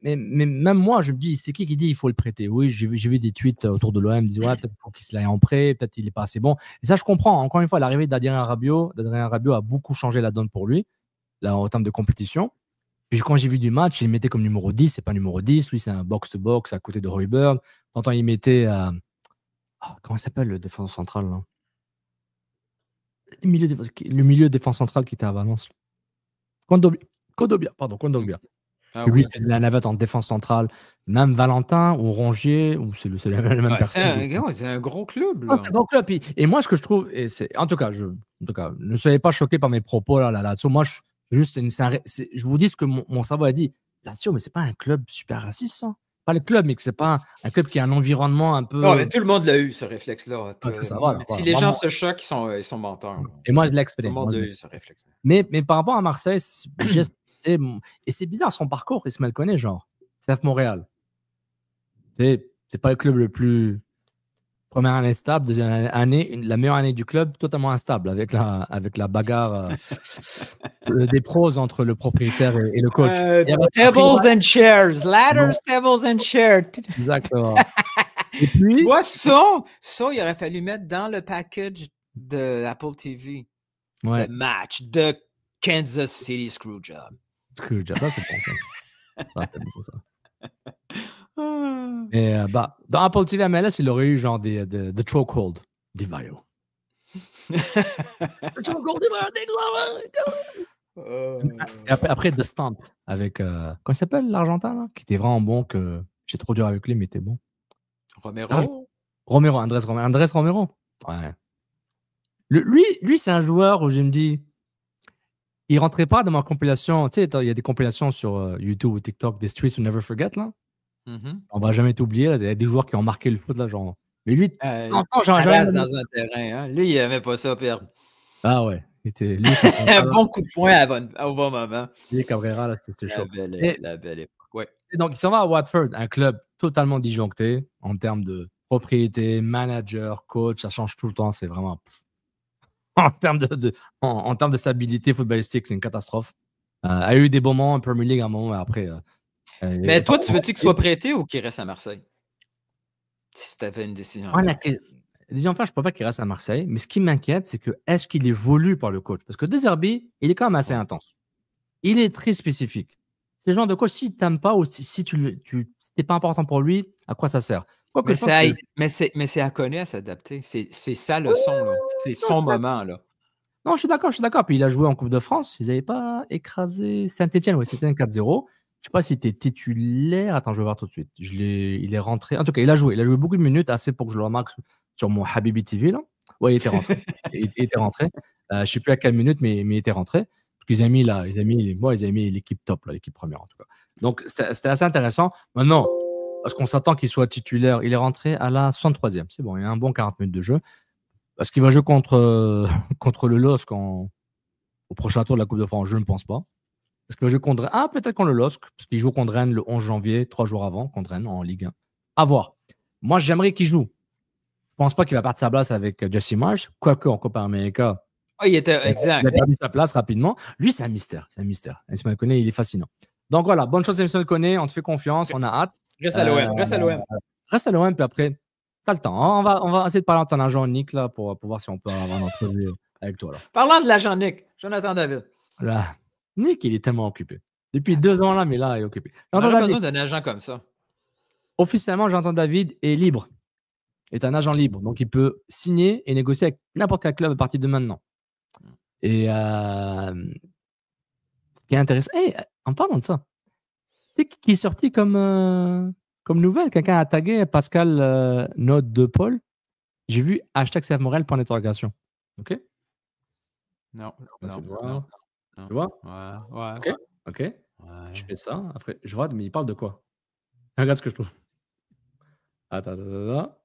Mais même moi, je me dis, c'est qui dit il faut le prêter? Oui, j'ai vu des tweets autour de l'OM, disent peut-être qu'il se l'aille en prêt, peut-être qu'il n'est pas assez bon. Et ça, je comprends. Encore une fois, l'arrivée d'Adrien Rabiot a beaucoup changé la donne pour lui, là, en termes de compétition. Puis quand j'ai vu du match, il mettait comme numéro 10, c'est pas numéro 10, lui, c'est un box-to-box à côté de Højbjerg. Tantôt, il mettait. Comment il s'appelle le défenseur central là? Le milieu défense centrale qui était à Valence. Kondogbia. Ah Lui, oui. il faisait la navette en défense centrale. Même Valentin ou Rongier, ou c'est la même Ouais, personne. c'est un gros club. Ah, Là. c'est un bon club. Et moi, ce que je trouve, en tout cas, ne soyez pas choqués par mes propos là-dessus. Moi, je vous dis ce que mon cerveau a dit. Là-dessus, mais c'est pas un club super raciste, ça. Pas le club, mais que c'est pas un club qui a un environnement un peu. Non, mais tout le monde l'a eu, ce réflexe-là. Voilà, Si les gens se choquent, ils sont menteurs. Là. Et moi, je Tout l'exprime. le monde a eu ce réflexe-là. Mais par rapport à Marseille, et c'est bizarre son parcours, il se mal connaît, genre. CF Montréal. C'est pas le club le plus. Première année stable, deuxième année, la meilleure année du club, totalement instable, avec la bagarre des pros entre le propriétaire et le coach. Tables and chairs, ladders, tables and chairs. Exactement. Et puis, Tu vois, ça, il aurait fallu mettre dans le package de Apple TV. Ouais. The match, de Kansas City Screwjob. Ça, c'est bon. Ça, c'est bon, ça. Mais dans Apple TV MLS, il aurait eu genre The Chokehold d'Ivaio. The Chokehold d'Ivaio. Et après The Stomp avec comment il s'appelle l'Argentin là, qui était vraiment bon, que j'ai trop dur avec lui, mais il était bon. Andrés Romero. Ouais. Lui, c'est un joueur où je me dis, il rentrait pas dans ma compilation. Tu sais, il y a des compilations sur YouTube ou TikTok des Streets Will Never Forget là. On va jamais t'oublier. Il y a des joueurs qui ont marqué le foot là, genre. Mais lui, non, jamais dans un terrain. Hein? Lui, il n'aimait pas ça perdre. Ah ouais. Un bon coup de poing au bon moment. Lui, Cabrera, là, c'était chaud. La belle époque. Ouais. Et donc, il s'en va à Watford, un club totalement disjoncté en termes de propriété, manager, coach, ça change tout le temps. C'est vraiment. En termes de stabilité footballistique, c'est une catastrophe. A eu des moments en Premier League à un moment, mais après. Mais toi, tu veux-tu qu'il soit prêté ou qu'il reste à Marseille? Si tu avais une décision. Décision à faire, je préfère qu'il reste à Marseille. Mais ce qui m'inquiète, c'est que est-ce qu'il évolue par le coach? Parce que De Zerbi, il est quand même assez intense. Il est très spécifique. C'est le genre de coach, s'il ne t'aime pas ou si tu n'es pas important pour lui, à quoi ça sert? Mais c'est à connaître, à s'adapter. C'est sa leçon. Là. C'est son moment. Là. Non, je suis d'accord. Puis il a joué en Coupe de France. Ils n'avaient pas écrasé Saint-Etienne. Oui, c'était un 4-0. Je ne sais pas s'il était titulaire. Attends, je vais voir tout de suite. Il est rentré. En tout cas, il a joué beaucoup de minutes, assez pour que je le remarque sur mon Habibi TV. Là. Ouais, il était rentré. Je ne sais plus à quelle minute, mais il était rentré. Parce qu'ils avaient mis l'équipe top, là, l'équipe première en tout cas. Donc, c'était assez intéressant. Maintenant, parce qu'on s'attend qu'il soit titulaire, il est rentré à la 63e. C'est bon, il y a un bon 40 minutes de jeu. Est-ce qu'il va jouer contre le LOSC au prochain tour de la Coupe de France? Je ne pense pas. Est-ce qu'il va jouer contre Rennes? Ah, peut-être contre le LOSC, parce qu'il joue contre Rennes le 11 janvier, 3 jours avant, contre Rennes en Ligue 1. À voir. Moi, j'aimerais qu'il joue. Je ne pense pas qu'il va perdre sa place avec Jesse Marsh, quoique en Copa América. Il était exact. Il a perdu sa place rapidement. Lui, c'est un mystère. Ismaël Koné, il est fascinant. Donc voilà, bonne chose, Ismaël Koné. On te fait confiance, on a hâte. Reste à l'OM. Reste à l'OM, puis après, t'as le temps. On va essayer de parler à ton agent Nick là, pour voir si on peut avoir une entrevue avec toi. Là. Parlant de l'agent Nick, Jonathan David. Là, Nick, il est tellement occupé. Depuis 2 ans là, mais là, il est occupé. On a besoin d'un agent comme ça. Officiellement, Jonathan David est libre. Est un agent libre. Donc, il peut signer et négocier avec n'importe quel club à partir de maintenant. Et ce qui est intéressant, en parlant de ça, tu sais qui est sorti comme nouvelle? Quelqu'un a tagué Pascal Note de Paul. J'ai vu #CF Montréal point d'interrogation. OK? Non. Tu vois? Ouais. OK. Ouais. Je fais ça. Après, je vois, mais il parle de quoi? Regarde ce que je trouve. Attends.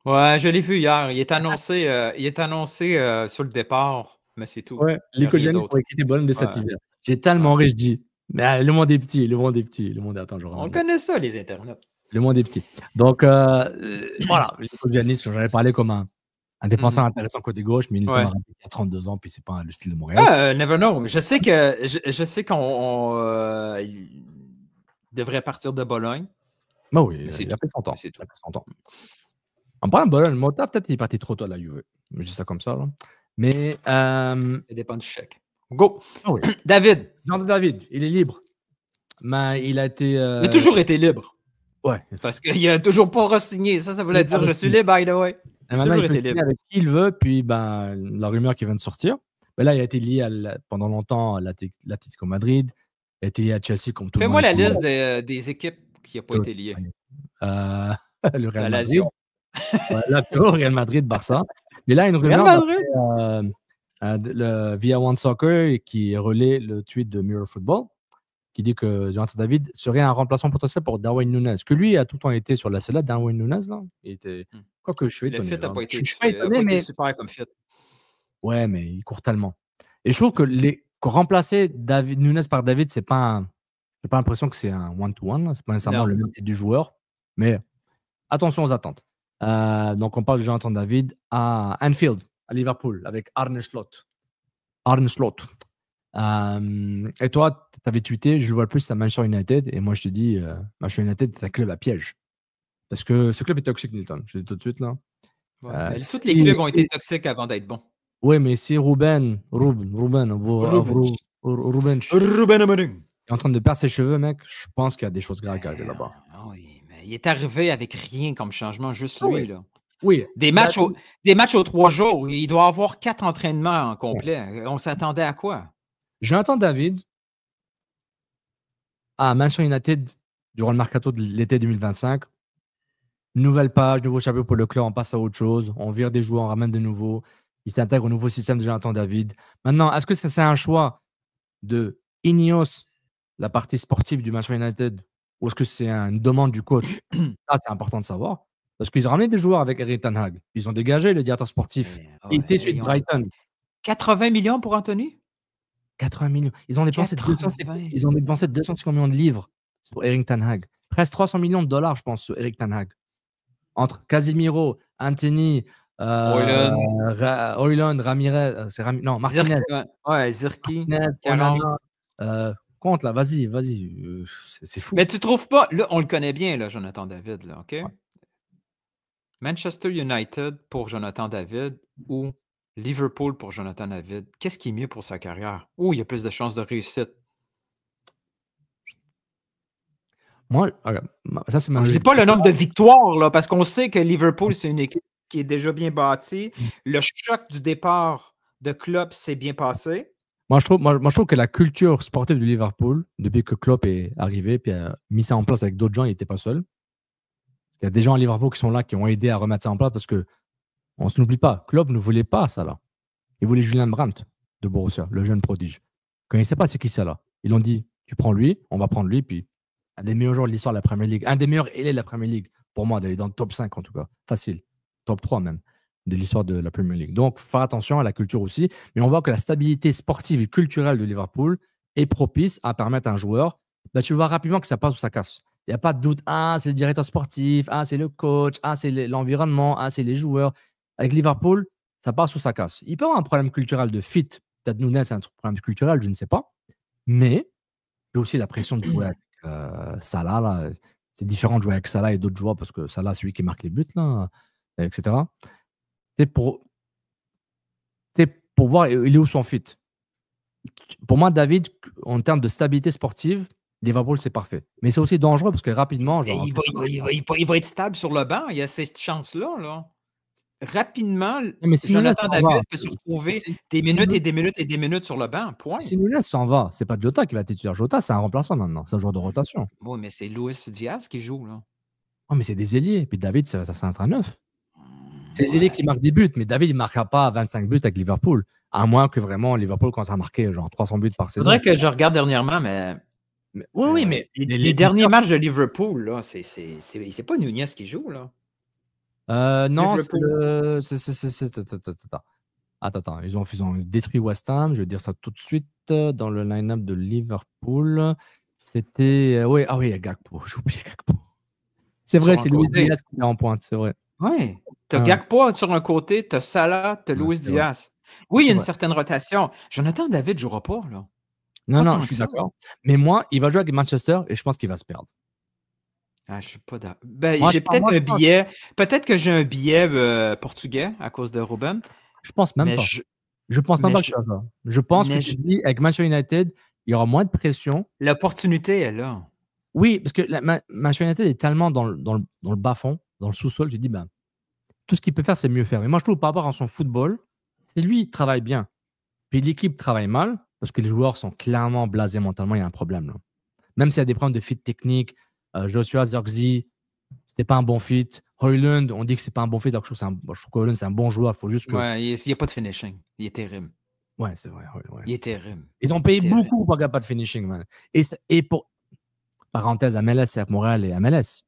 Ouais, je l'ai vu hier. Il est annoncé sur le départ, mais c'est tout. Ouais, Nico Giannis pourrait quitter Bologne dès cet hiver. J'ai tellement ri, je dis. Mais le monde est petit. Attends, on connaît ça, les internets. Le monde est petit. Donc, voilà. Nico Giannis, j'en avais parlé comme un défenseur intéressant côté gauche, mais il a 32 ans, puis c'est pas le style de Montréal. Never know. Je sais qu'on devrait partir de Bologne. Bah oui, il a fait son temps. En parlant de Bologne, Mota, peut-être il est parti trop tôt à la Juve. Je dis ça comme ça. Là. Mais. Ça dépend du chèque. Go! Oh oui. David. David, il est libre. Mais il a été. Il a toujours été libre. Ouais. Parce qu'il n'a toujours pas re-signé. Ça voulait dire je suis libre, by the way. Et maintenant, il peut signer avec qui il veut, puis la rumeur qui vient de sortir. Mais là, il a été lié pendant longtemps à l'Atlético Madrid. Il a été lié à Chelsea comme tout le monde. Fais-moi la liste des équipes qui n'ont pas été liées. Le Real Madrid. Lazio, Real Madrid, Barça. Mais là, une rumeur via One Soccer qui relaie le tweet de Mirror Football qui dit que Jonathan David serait un remplaçant potentiel pour Darwin Núñez. Que lui a tout le temps été sur la sellette. Darwin Núñez, là. Il était... Quoique je suis étonné. Le fit n'a pas été super comme fit. Ouais, mais il court tellement. Et je trouve que remplacer Núñez par David, j'ai pas l'impression que c'est un one-to-one. C'est pas nécessairement le même type du joueur. Mais attention aux attentes. Donc, on parle de Jonathan David à Anfield, à Liverpool, avec Arne Slot. Et toi, tu avais tweeté, je le vois le plus à Manchester United. Et moi, je te dis, Manchester United, c'est un club à piège. Parce que ce club est toxique, Nilton. Je le dis tout de suite, là. Ouais, tous les clubs ont été toxiques avant d'être bons. Oui, mais si Ruben est en train de perdre ses cheveux, mec, je pense qu'il y a des choses graves à arriver là-bas. Oui, mais il est arrivé avec rien comme changement, juste lui. Là. Oui. Des matchs aux 3 jours. Il doit avoir 4 entraînements en complet. On s'attendait à quoi? Jonathan David à Manchester United durant le mercato de l'été 2025. Nouvelle page, nouveau chapitre pour le club, on passe à autre chose. On vire des joueurs, on ramène de nouveaux. Il s'intègre au nouveau système de Jonathan David. Maintenant, est-ce que c'est un choix de Ineos, la partie sportive du Manchester United, ou est-ce que c'est une demande du coach? Ça, c'est important de savoir. Parce qu'ils ont ramené des joueurs avec Erik ten Hag. Ils ont dégagé le directeur sportif. Il était suite Brighton. 80 millions pour Anthony? 80 millions. Ils ont dépensé 250 millions de livres sur Erik ten Hag. Presque 300 millions de dollars, je pense, sur Erik ten Hag. Entre Casemiro, Anthony, Højlund, Ramirez, Martinez. Zirki. Compte là, vas-y, c'est fou. Mais tu trouves pas, là, on le connaît bien, là, Jonathan David, là, OK? Ouais. Manchester United pour Jonathan David ou Liverpool pour Jonathan David, qu'est-ce qui est mieux pour sa carrière? Où il y a plus de chances de réussite? Moi, ça c'est ma. Je ne dis pas le nombre de victoires, là, parce qu'on sait que Liverpool, c'est une équipe qui est déjà bien bâtie. Le choc du départ de Klopp s'est bien passé. Moi, je trouve que la culture sportive de Liverpool, depuis que Klopp est arrivé et a mis ça en place avec d'autres gens, il n'était pas seul. Il y a des gens à Liverpool qui sont là, qui ont aidé à remettre ça en place parce qu'on ne se n'oublie pas, Klopp ne voulait pas ça là. Il voulait Julian Brandt de Borussia, le jeune prodige. Quand il ne sait pas c'est qui ça là, ils l'ont dit, tu prends lui, on va prendre lui, puis un des meilleurs joueurs de l'histoire de la Premier League, un des meilleurs ailiers de la Premier League, pour moi, d'aller dans le top 5 en tout cas, facile, top 3 même, de l'histoire de la Premier League. Donc, faire attention à la culture aussi, mais on voit que la stabilité sportive et culturelle de Liverpool est propice à permettre à un joueur, tu vois rapidement que ça passe ou ça casse. Il n'y a pas de doute, c'est le directeur sportif, c'est le coach, c'est l'environnement, c'est les joueurs. Avec Liverpool, ça passe ou ça casse. Il peut y avoir un problème culturel de fit, peut-être Núñez, c'est un problème culturel, je ne sais pas, mais il y a aussi la pression de jouer avec Salah, là. C'est différent de jouer avec Salah et d'autres joueurs parce que Salah, c'est lui qui marque les buts, là, etc. C'est pour voir il est où son fit. Pour moi, David, en termes de stabilité sportive, Liverpool, c'est parfait. Mais c'est aussi dangereux parce que rapidement... Il va être stable sur le banc. Il y a cette chance-là. Là. Rapidement, Jonathan David peut se retrouver des minutes et des minutes et des minutes sur le banc. Point. Si Núñez s'en va, c'est pas Jota qui va être titulaire. Jota, c'est un remplaçant maintenant. C'est un joueur de rotation. Oui, mais c'est Luis Diaz qui joue. Là. Oh, mais c'est des ailiers. Puis David, ça c'est un train neuf. C'est des ailiers qui marquent des buts, mais David, il ne marquera pas 25 buts avec Liverpool. À moins que vraiment Liverpool commence à marquer genre 300 buts par saison. C'est vrai que je regarde dernièrement, mais oui, mais les derniers matchs de Liverpool, là, c'est pas Núñez qui joue, là. Non, c'est Attends, ils ont détruit West Ham, je vais dire ça tout de suite, dans le line-up de Liverpool. C'était... oui, Gakpo, j'ai oublié Gakpo. C'est vrai, c'est Luis Diaz qui est en pointe, c'est vrai. Oui, tu as Gakpo sur un côté, tu as Salah, tu as Luis Diaz. Oui, il y a une certaine rotation. Jonathan David ne jouera pas, là. Non, je suis d'accord. Mais moi, il va jouer avec Manchester et je pense qu'il va se perdre. Je ne suis pas d'accord. J'ai peut-être un billet. Peut-être que j'ai un billet portugais à cause de Ruben. Je pense même pas. Je pense même pas que ça va. Je pense que tu dis, avec Manchester United, il y aura moins de pression. L'opportunité est là. Oui, parce que Manchester United est tellement dans le bas-fond, dans le sous-sol, tu dis, de toute tout ce qu'il peut faire, c'est mieux faire. Mais moi, je trouve par rapport à son football, c'est lui, il travaille bien. Puis l'équipe travaille mal parce que les joueurs sont clairement blasés mentalement. Il y a un problème. Là. Même s'il y a des problèmes de fit technique, Joshua Zirkzee, c'était pas un bon fit. Højlund, on dit que c'est pas un bon fit. Alors que je trouve qu'Højlund, c'est un bon joueur. Il faut juste que. Ouais, il n'y a pas de finishing. Il est terrible. Ouais, c'est vrai. Ouais. Il est terrible. Ils ont payé beaucoup pour qu'il n'y ait pas de finishing, man. Et pour. Parenthèse, MLS, c'est Montréal et MLS.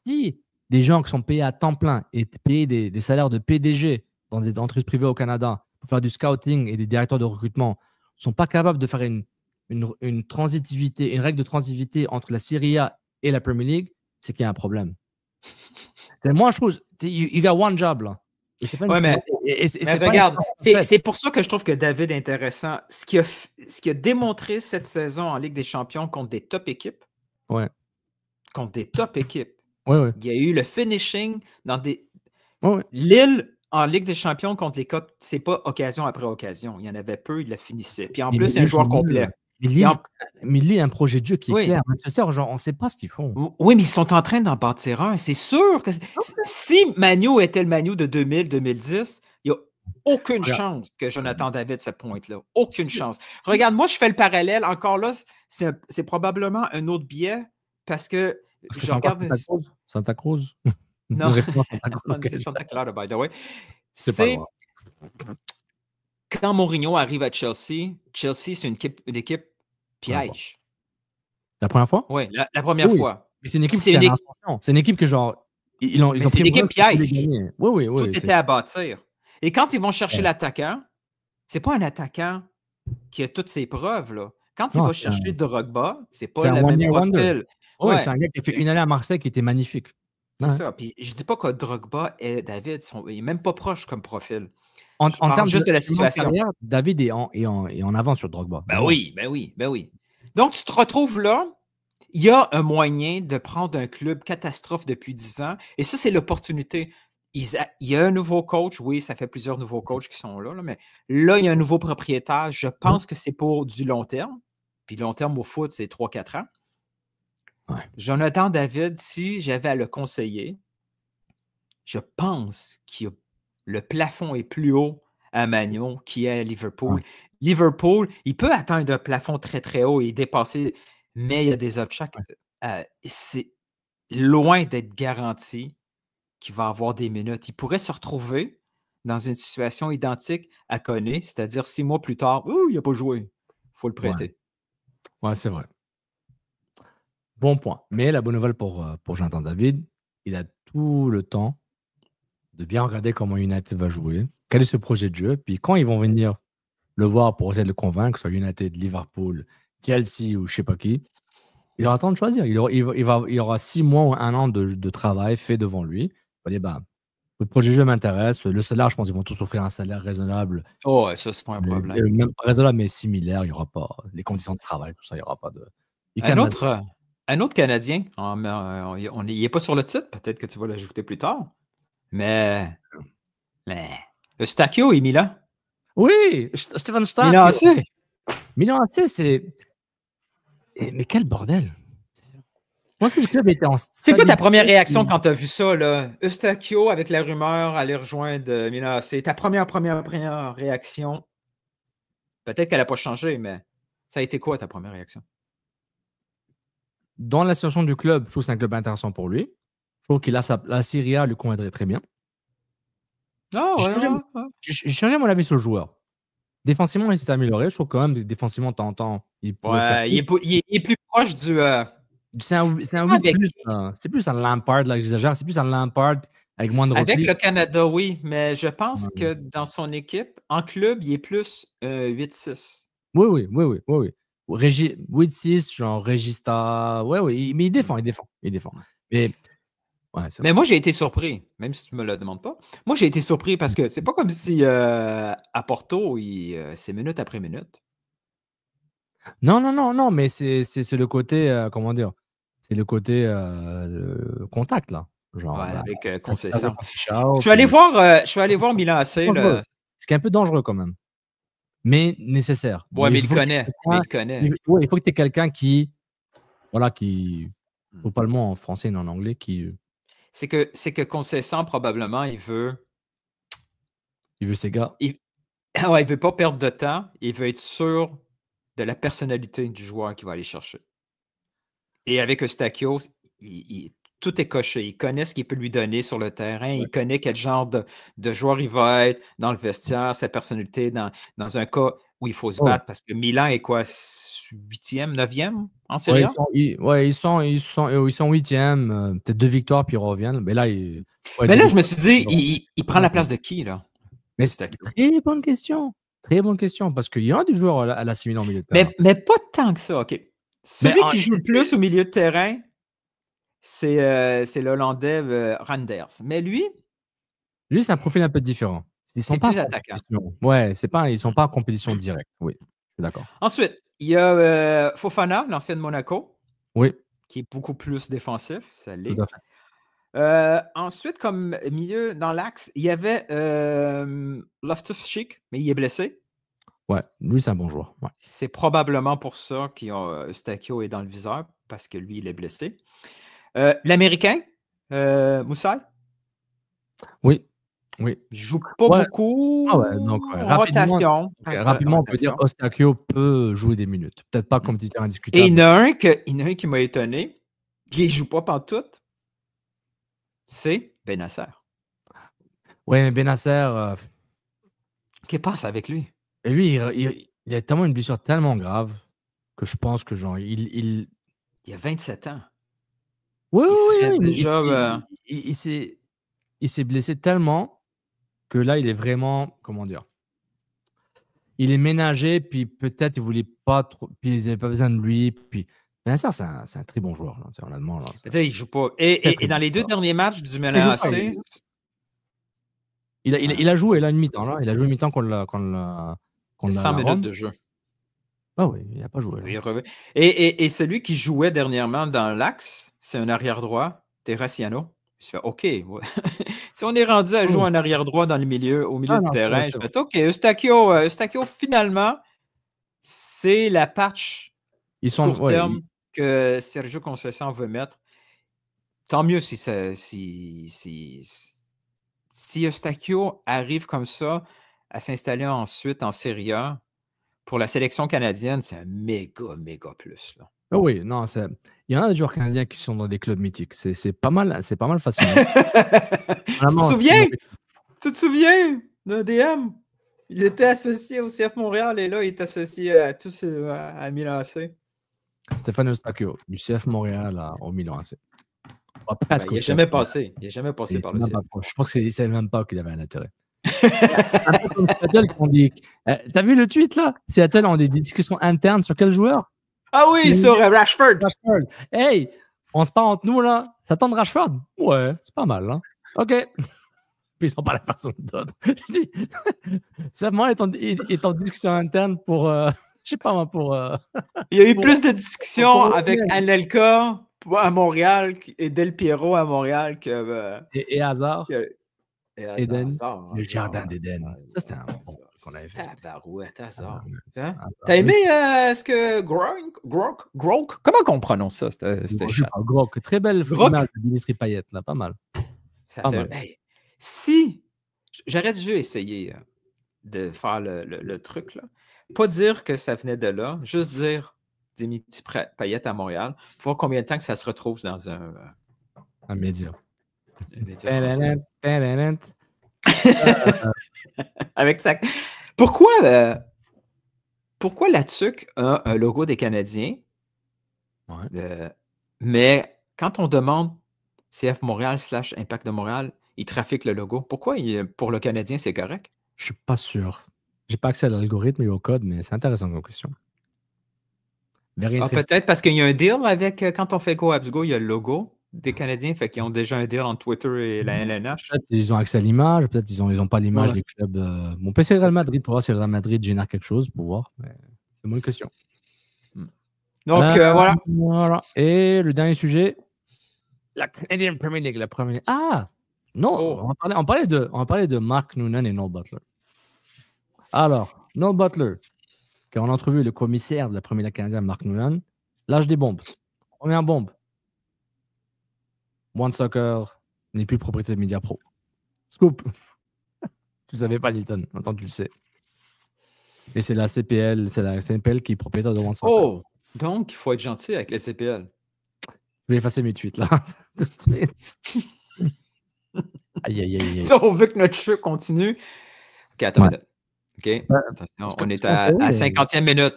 Si des gens qui sont payés à temps plein et payés des salaires de PDG dans des entreprises privées au Canada pour faire du scouting et des directeurs de recrutement ne sont pas capables de faire une transitivité, une règle de transitivité entre la Serie A et la Premier League, c'est qu'il y a un problème. Moi, je trouve, you got one job, là. Mais regarde, c'est pour ça que je trouve que David est intéressant. Ce qu'il a démontré cette saison en Ligue des Champions contre des top équipes, contre des top équipes, il y a eu le finishing dans des... Lille, en Ligue des Champions contre les Copes, c'est pas occasion après occasion. Il y en avait peu, il le finissait. Puis en plus, c'est un joueur complet. Mais il y a un projet de jeu qui est clair. Manchester, genre, on ne sait pas ce qu'ils font. Oui, mais ils sont en train d'en bâtir un. C'est sûr que si Manu était le Manu de 2000-2010, il n'y a aucune chance que Jonathan David se pointe là. Aucune chance. Regarde, moi, je fais le parallèle. Encore là, c'est probablement un autre biais parce que je regarde... Santa Cruz? Non, c'est Santa Clara, by the way. C'est quand Mourinho arrive à Chelsea, c'est une équipe piège. La première fois? Oui, la première fois. Mais c'est une équipe qui c'est une équipe que genre... C'est une équipe piège. Oui. Tout était à bâtir. Et quand ils vont chercher l'attaquant, c'est pas un attaquant qui a toutes ses preuves, là. Quand il va chercher Drogba, c'est pas le même profil. Oui, c'est un gars qui a fait une année à Marseille qui était magnifique. C'est ça. Puis je dis pas que Drogba et David, il n'est même pas proche comme profil. En termes juste de la situation. Carrière, David est en avant sur Drogba. Ben oui. Donc, tu te retrouves là. Il y a un moyen de prendre un club catastrophe depuis 10 ans. Et ça, c'est l'opportunité. Il y a un nouveau coach. Oui, ça fait plusieurs nouveaux coachs qui sont là. Mais là, il y a un nouveau propriétaire. Je pense que c'est pour du long terme. Puis long terme au foot, c'est 3-4 ans. Ouais. Jonathan David, si j'avais à le conseiller, je pense que le plafond est plus haut à Magnon qu'il est à Liverpool. Ouais. Liverpool, il peut atteindre un plafond très, très haut et dépasser, mais il y a des obstacles. C'est loin d'être garanti qu'il va avoir des minutes. Il pourrait se retrouver dans une situation identique à Koné, c'est-à-dire 6 mois plus tard, il n'a pas joué. Il faut le prêter. Ouais, c'est vrai. Bon point. Mais la bonne nouvelle pour Jonathan David, il a tout le temps de bien regarder comment United va jouer, quel est ce projet de jeu, puis quand ils vont venir le voir pour essayer de le convaincre, soit United, Liverpool, Chelsea ou je ne sais pas qui, il aura le temps de choisir. Il aura 6 mois ou 1 an de travail fait devant lui. Il va dire, le projet de jeu m'intéresse, le salaire, je pense qu'ils vont tous offrir un salaire raisonnable. Oh, ça, c'est pas un problème. Même pas raisonnable, mais similaire, il n'y aura pas les conditions de travail, tout ça, il n'y aura pas de... Un autre Canadien, il n'est pas sur le titre, peut-être que tu vas l'ajouter plus tard, mais Eustáquio est Milan. Oui, Stefan Stark. Milan AC, c'est... Mais quel bordel! Moi, ce club était en... C'est quoi ta première réaction quand tu as vu ça, là? Eustáquio avec la rumeur aller rejoindre Milan AC. Ta première réaction, peut-être qu'elle n'a pas changé, mais ça a été quoi ta première réaction? Dans la situation du club, je trouve que c'est un club intéressant pour lui. Je trouve que la Serie A lui conviendrait très bien. J'ai changé mon avis sur le joueur. Défensivement, il s'est amélioré. Je trouve quand même que défensivement, de temps en temps, il est plus proche du... C'est un 8 plus. C'est plus un Lampard, là, j'exagère. C'est plus un Lampard avec moins de repli. Avec le Canada, oui. Mais je pense que dans son équipe, en club, il est plus 8-6. Oui. 8-6, genre Regista. Oui. Mais il défend. Mais moi, j'ai été surpris, même si tu ne me le demandes pas. Moi, j'ai été surpris parce que c'est pas comme si à Porto, c'est minute après minute. Non, mais c'est le côté, comment dire, c'est le côté contact, là. Genre, avec concession. Je suis allé voir Milan AC. C'est un peu dangereux quand même. Mais nécessaire. Ouais, mais il connaît. Il faut que tu aies quelqu'un qui, faut pas le mot en français et en anglais, qui c'est que Conceição, probablement, il veut ses gars. ouais, il veut pas perdre de temps. Il veut être sûr de la personnalité du joueur qu'il va aller chercher. Et avec Eustáquio, tout est coché. Il connaît ce qu'il peut lui donner sur le terrain. Il connaît quel genre de joueur il va être dans le vestiaire, sa personnalité dans un cas où il faut se battre. Parce que Milan est quoi? 8e, 9e en Serie A? Ils sont 8e. Peut-être 2 victoires, puis ils reviennent. Mais là, mais là, je me suis dit, il prend la place de qui, là? Mais c'est très bonne question. Très bonne question. Parce qu'il y en a du joueur à la Milan au milieu de terrain. Mais pas tant que ça, OK. Celui qui joue le plus au milieu de terrain, c'est l'Hollandais Randers. Mais lui, c'est un profil un peu différent. Ils sont c'est pas plus attaquant. Ouais, ils sont pas en compétition directe. Oui, je suis d'accord. Ensuite, il y a Fofana, l'ancien de Monaco. Oui. Qui est beaucoup plus défensif. Ça l'est. Tout à fait. Ensuite, comme milieu dans l'axe, il y avait Loftus-Cheek, mais il est blessé. Ouais, lui, c'est un bon joueur. Ouais. C'est probablement pour ça qu'Eustáquio est dans le viseur, parce que lui, il est blessé. L'Américain, Moussa. Oui. Il joue pas beaucoup. Donc, rotation. Rapidement, on peut dire qu'Eustáquio peut jouer des minutes. Peut-être pas comme titulaire indiscutable. Et il y en a un qui m'a étonné, qui ne joue pas pantoute. C'est Bennacer. Oui, mais Bennacer. Qu'est-ce qui passe avec lui? Et lui, il a tellement une blessure tellement grave que je pense que genre, il a 27 ans. Oui, déjà. Il s'est blessé tellement que là, il est vraiment, comment dire, il est ménagé, puis peut-être il voulait pas trop, puis ils n'avaient pas besoin de lui, puis Bennacer, c'est un très bon joueur, là, honnêtement. Là, il joue pas. Et dans les 2 derniers matchs du Milan AC, il a joué là une mi-temps, là. Il a joué une mi-temps qu'on l'a 100 minutes de jeu. Ah oui, il n'a pas joué. Là. Et celui qui jouait dernièrement dans l'axe, c'est un arrière-droit, Terraciano. Je fais OK. Ouais. Si on est rendu à jouer un arrière-droit au milieu du terrain, je fais OK. Eustáquio, finalement, c'est la patch court terme que Sergio Conceição veut mettre. Tant mieux si Eustáquio arrive comme ça à s'installer ensuite en Serie A. Pour la sélection canadienne, c'est un méga plus. Là. Oh oui, non, il y en a des joueurs canadiens qui sont dans des clubs mythiques. C'est pas mal facile. Tu te souviens de DM? Il était associé au CF Montréal et là, il est associé à Milan AC. Stéphane Eustáquio, du CF Montréal au Milan AC. Il n'est jamais passé. Il n'est jamais passé par le CF. Je pense qu'il ne savait même pas qu'il avait un intérêt. Un peu comme Seattle qui ont dit. T'as vu le tweet là? Seattle ont des discussions internes sur quel joueur? Ah oui, sur Rashford. Hey, on se parle entre nous là. Ça tente Rashford? Ouais, c'est pas mal. Hein? OK. Puis ils sont pas la personne d'autre. Je dis, c'est moi est en discussion interne pour. Je sais pas moi pour. Il y a eu plus de discussions avec Anelka à Montréal et Del Piero à Montréal que. Et Hazard. Eden, le jardin d'Eden. Ça, c'était un bon qu'on avait fait. Tabarouette, Hazard. T'as aimé ce que Grok? Comment on prononce ça? Grok. Très belle image de Dimitri Payet, là. Pas mal. Si j'aurais dû essayer de faire le truc, là. Pas dire que ça venait de là, juste dire Dimitri Payet à Montréal, pour voir combien de temps que ça se retrouve dans un média. Avec ça. Pourquoi la TUC a un logo des Canadiens? Mais quand on demande CF Montréal / Impact de Montréal, ils trafiquent le logo. Pourquoi pour le Canadien, c'est correct? Je suis pas sûr. J'ai pas accès à l'algorithme et au code, mais c'est intéressant comme question. Peut-être parce qu'il y a un deal avec quand on fait Go Habs Go, il y a le logo des Canadiens, fait qu'ils ont déjà un deal entre Twitter et la LNH. Peut-être ils ont accès à l'image, peut-être ils ont pas l'image des clubs. Mon PC Real Madrid pour voir si le Real Madrid génère quelque chose pour voir. C'est une bonne question. Donc voilà. Et le dernier sujet, la Canadian Premier League, la première. Ah non, on parlait de Mark Noonan et Noel Butler. Alors, Noel Butler, quand on a entrevu le commissaire de la Première Ligue canadienne, Mark Noonan, lâche des bombes. Première bombe. One Soccer, n'est plus propriété de Mediapro. Scoop. Tu ne savais pas, Lilton. Maintenant, tu le sais. Et c'est la CPL qui est propriétaire de OneSoccer. Oh! Donc, il faut être gentil avec les CPL. Je vais effacer mes tweets, là. Tout de suite. Aïe, aïe, aïe, aïe. Si on veut que notre jeu continue. OK, attends une minute. OK? Attention, on est à 50e minute.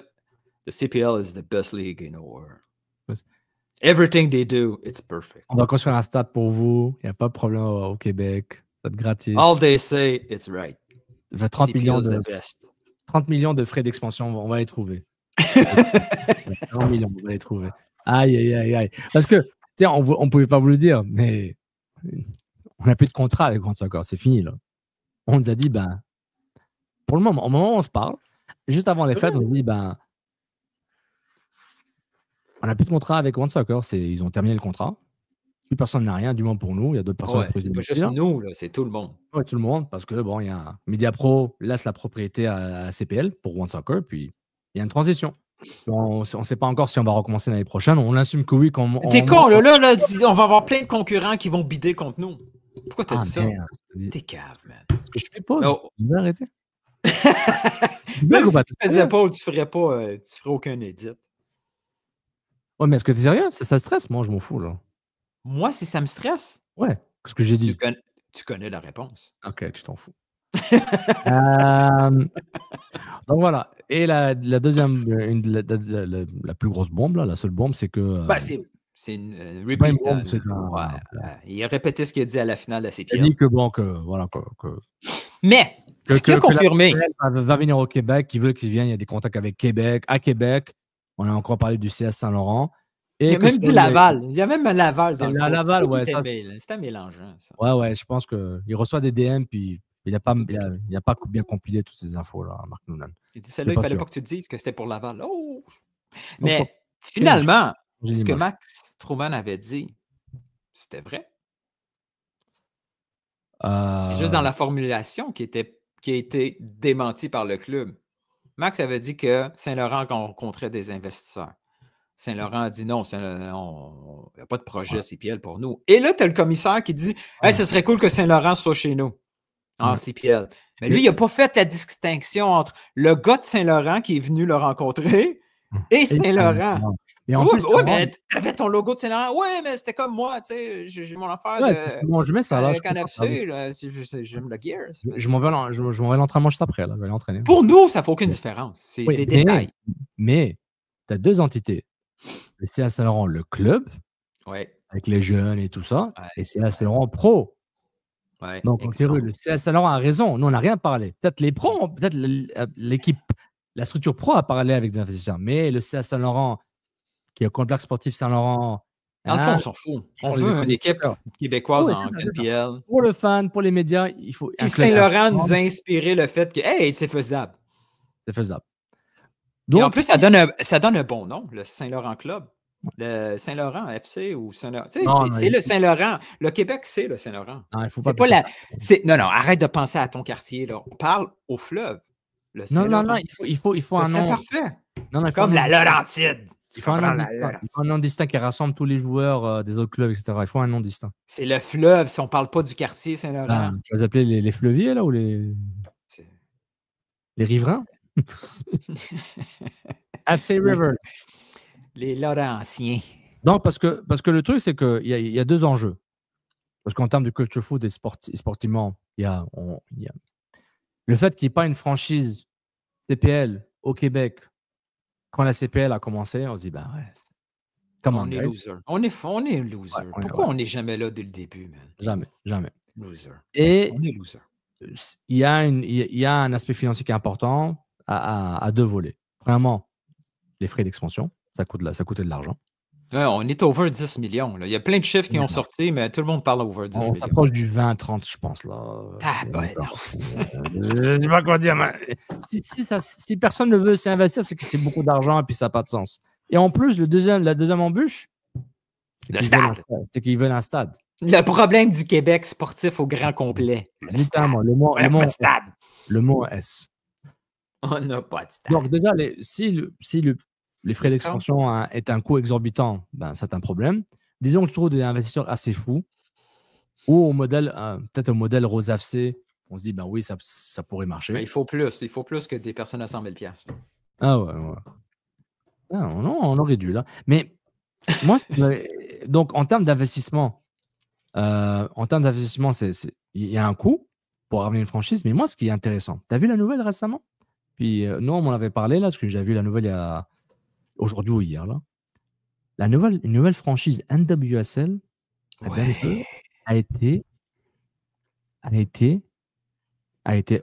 The CPL is the best league in the world. Everything they do, it's perfect. On va construire un stade pour vous. Il n'y a pas de problème au Québec. Stade gratis. All they say, it's right. Ça fait 30 millions CPL is de... the best. 30 millions de frais d'expansion, on va les trouver. 30 millions, on va les trouver. Aïe, aïe, aïe, aïe. Parce que, tiens, on ne pouvait pas vous le dire, mais on n'a plus de contrat avec OneSoccer, c'est fini, là. On nous a dit, ben, pour le moment, au moment où on se parle, juste avant les fêtes, on nous dit, ben, on n'a plus de contrat avec OneSoccer, ils ont terminé le contrat. Plus personne n'a rien, du moins pour nous. Il y a d'autres personnes qui c'est pas juste nous, là, c'est tout le monde. Oui, tout le monde, parce que bon, il y a Mediapro laisse la propriété à CPL pour OneSoccer, puis il y a une transition. On ne sait pas encore si on va recommencer l'année prochaine. On assume que oui. T'es con, là, on va avoir plein de concurrents qui vont bider contre nous. Pourquoi t'as dit ça? T'es cave, man. Parce que je fais pas. Tu veux arrêter? Même si tu faisais pas, tu ferais aucun edit. Ouais, mais est-ce que t'es sérieux? Ça stresse? Moi, je m'en fous, là. Moi, si ça me stresse? Ouais, ce que j'ai dit. Tu connais la réponse. Ok, tu t'en fous. Donc voilà. Et la deuxième, la plus grosse bombe, là, la seule bombe, c'est que. C'est une repeat. Il a répété ce qu'il a dit à la finale de ses pieds. Il a dit que bon, voilà. Mais, ce qui a confirmé. Va venir au Québec, qui veut qu'il vienne, il y a des contacts avec Québec. À Québec, on a encore parlé du CS Saint-Laurent. Il a même dit Laval. Il y a même Laval dans le Laval, ouais. C'était mélangeant, ça. Ouais, je pense qu'il reçoit des DM, puis il n'a pas bien compilé toutes ces infos, là, Marc Noonan. Il dit celle-là, il ne fallait pas que tu te dises que c'était pour Laval. Oh! Mais finalement, ce que Max Truman avait dit, c'était vrai. C'est juste dans la formulation qui a été démentie par le club. Max avait dit que Saint-Laurent rencontrait des investisseurs. Saint-Laurent a dit non, il n'y a pas de projet CPL pour nous. Et là, tu as le commissaire qui dit hey, ce serait cool que Saint-Laurent soit chez nous en CPL. Mais lui, il n'a pas fait la distinction entre le gars de Saint-Laurent qui est venu le rencontrer et Saint-Laurent. Mais en plus, mais t'avais ton logo de Saint-Laurent. Ouais, mais c'était comme moi, tu sais, j'ai mon affaire je mets ça là. KNFC, j'aime le gear. Je m'en vais à l'entraînement juste après, là. Je vais aller entraîner. Pour nous, ça ne fait aucune différence. C'est des détails. Mais tu as deux entités. Le CA Saint-Laurent, le club, avec les jeunes et tout ça, et CA Saint-Laurent Pro. Ouais, donc, le CA Saint-Laurent a raison. Nous, on n'a rien parlé. Peut-être les pros, peut-être l'équipe, la structure pro a parlé avec des investisseurs, mais le CA Saint-Laurent, qui est le complexe sportif Saint-Laurent. En fait, on s'en fout. On veut une équipe québécoise en KPL. Pour le fan, pour les médias, il faut. Et Saint-Laurent nous a inspiré le fait que, hey, c'est faisable. C'est faisable. Donc, et en plus, ça donne un bon nom, le Saint-Laurent Club. Le Saint-Laurent FC ou Saint-Laurent. C'est le Saint-Laurent. Le Québec, c'est le Saint-Laurent. Non, il faut pas. Non, arrête de penser à ton quartier. Là. On parle au fleuve. Non, il faut ça un nom. C'est parfait. Non, comme la Laurentide. Il faut un nom distinct qui rassemble tous les joueurs des autres clubs, etc. Il faut un nom distinct. C'est le fleuve, si on ne parle pas du quartier Saint-Laurent. Tu vas les appeler les fleuviers, là, ou les riverains? FC River. Les Laurentiens. Donc, parce que le truc, c'est qu'il y a deux enjeux. Parce qu'en termes de culture foot et sportivement, il y a le fait qu'il n'y ait pas une franchise CPL au Québec. Quand la CPL a commencé, on se dit, ben ouais. On est loser. On est loser. Pourquoi on n'est jamais là dès le début, man? Jamais. Loser. Et on est loser. Il y a un aspect financier qui est important à deux volets. Premièrement, les frais d'expansion. Ça coûtait de l'argent. Ouais, on est over 10 millions. Là. Il y a plein de chiffres qui ont sorti, mais tout le monde parle over 10 millions. On s'approche du 20-30, je pense. Là. Je ne sais pas quoi dire. Mais si personne ne veut s'investir, c'est que c'est beaucoup d'argent et puis ça n'a pas de sens. Et en plus, la deuxième embûche, c'est qu'ils veulent un stade. Le problème du Québec sportif au grand complet. Littéralement, le mot S. On n'a pas de stade. Donc déjà, si les frais d'expansion est un coût exorbitant, ben, c'est un problème. Disons que je trouve des investisseurs assez fous. Ou peut-être au modèle Rose FC, on se dit, ben oui, ça pourrait marcher. Mais il faut plus que des personnes à 100 000 $. Ah ouais. Ah, on aurait dû, là. Mais moi, donc, en termes d'investissement, il y a un coût pour avoir une franchise. Mais moi, ce qui est intéressant, tu as vu la nouvelle récemment? Puis, nous, on m'en avait parlé, là, parce que j'ai vu la nouvelle aujourd'hui ou hier, là. Une nouvelle franchise NWSL a été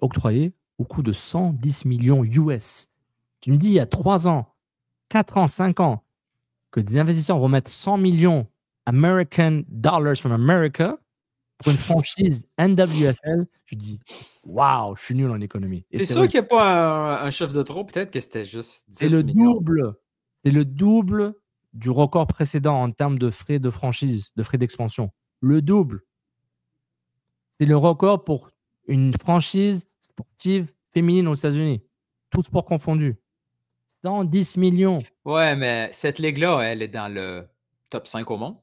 octroyée au coût de 110 millions US. Tu me dis, il y a 3 ans, 4 ans, 5 ans, que des investisseurs vont mettre 100 millions American dollars from America pour une franchise NWSL, je dis, waouh, je suis nul en économie. C'est sûr qu'il n'y a pas un chef de trop, peut-être que c'était juste 10 millions. C'est le double du record précédent en termes de frais de franchise, de frais d'expansion. Le double. C'est le record pour une franchise sportive féminine aux États-Unis. Tout sport confondu. 110 millions. Ouais, mais cette ligue-là, elle est dans le top 5 au monde.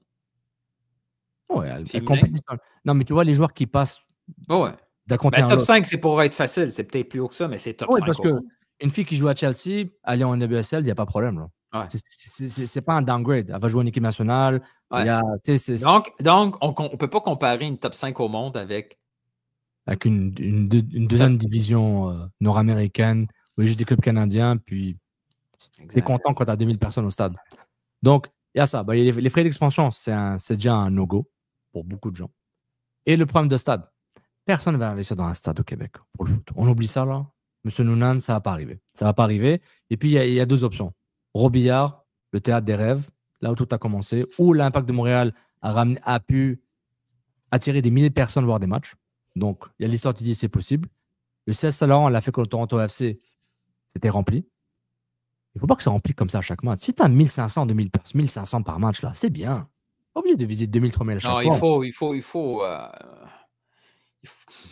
Ouais, elle compétitionne. Non, mais tu vois, les joueurs qui passent d'un continent top 5, c'est pour être facile. C'est peut-être plus haut que ça, mais c'est top 5 parce qu'une fille qui joue à Chelsea, aller en NWSL, il n'y a pas de problème. Là. Ouais. C'est pas un downgrade. Elle va jouer en équipe nationale. Ouais. Donc, on ne peut pas comparer une top 5 au monde avec une deuxième division nord-américaine, ou juste des clubs canadiens, puis tu es content quand tu as 2000 personnes au stade. Donc, il y a ça. Les frais d'expansion, c'est déjà un no-go pour beaucoup de gens. Et le problème de stade, personne ne va investir dans un stade au Québec pour le foot. On oublie ça, là. Monsieur Noonan, ça ne va pas arriver. Ça ne va pas arriver. Et puis, il y a 2 options. Robillard, le théâtre des rêves, là où tout a commencé, où l'Impact de Montréal a pu attirer des milliers de personnes voir des matchs. Donc, il y a l'histoire qui dit c'est possible. Le CF Saint-Laurent, on l'a fait avec le Toronto FC, c'était rempli. Il ne faut pas que ça remplit comme ça à chaque match. Si tu as 1500, 2000 personnes, 1500 par match, là, c'est bien. Pas obligé de viser 2000, 3000 à chaque fois.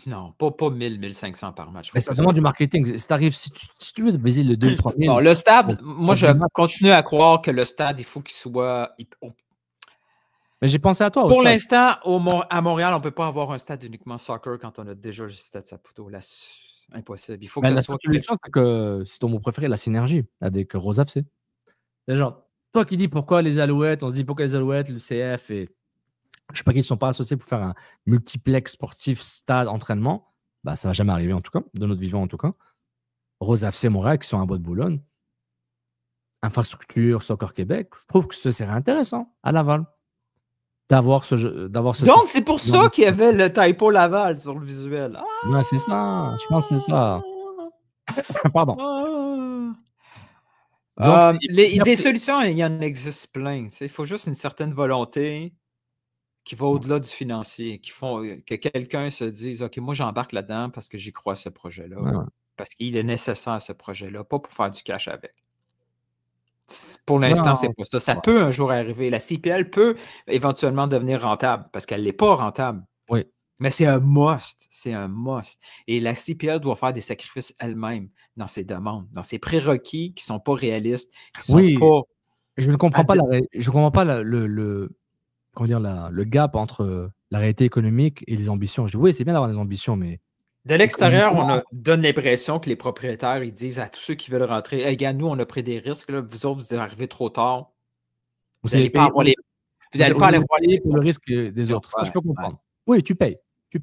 Non, pas 1000, 1500 par match. Mais ça demande du marketing. Si tu veux viser le 2000, 3000. Bon, le stade, moi, je continue à croire que le stade, il faut qu'il soit. Mais j'ai pensé à toi. Pour l'instant, à Montréal, on ne peut pas avoir un stade uniquement soccer quand on a déjà le stade Saputo. Là, impossible. Il faut que ça soit. La solution, c'est que c'est ton mot préféré, la synergie avec Rose FC. C'est genre, toi qui dis pourquoi les Alouettes, on se dit pourquoi les Alouettes, le CF et je ne sais pas qui ne sont pas associés pour faire un multiplex sportif, stade, entraînement. Bah, ça ne va jamais arriver, en tout cas, de notre vivant, en tout cas. Rose FC Montréal, qui sont à Bois de Boulogne. Infrastructure, Soccer Québec. Je trouve que ce serait intéressant à Laval d'avoir ce. Donc, c'est pour ça qu'il y avait le typo Laval sur le visuel. Ouais, c'est ça. Je pense que c'est ça. Pardon. Donc, des solutions, il y en existe plein. Il faut juste une certaine volonté qui va au-delà du financier, que quelqu'un se dise « OK, moi, j'embarque là-dedans parce que j'y crois à ce projet-là. Ouais. Parce qu'il est nécessaire à ce projet-là, pas pour faire du cash avec. » Pour l'instant, c'est pas ça. Ça peut un jour arriver. La CPL peut éventuellement devenir rentable parce qu'elle n'est pas rentable. Oui. Mais c'est un must. C'est un must. Et la CPL doit faire des sacrifices elle-même dans ses demandes, dans ses prérequis qui ne sont pas réalistes. Qui sont pas je ne comprends pas le gap entre la réalité économique et les ambitions. Je dis oui, c'est bien d'avoir des ambitions, mais. De l'extérieur, on donne l'impression que les propriétaires, ils disent à tous ceux qui veulent rentrer, hey, gars, nous, on a pris des risques, là, vous autres, vous arrivez trop tard. Vous n'allez pas avoir les. Vous n'allez pas aller voir le risque des autres. Ça, je peux comprendre. Oui, tu payes. Tu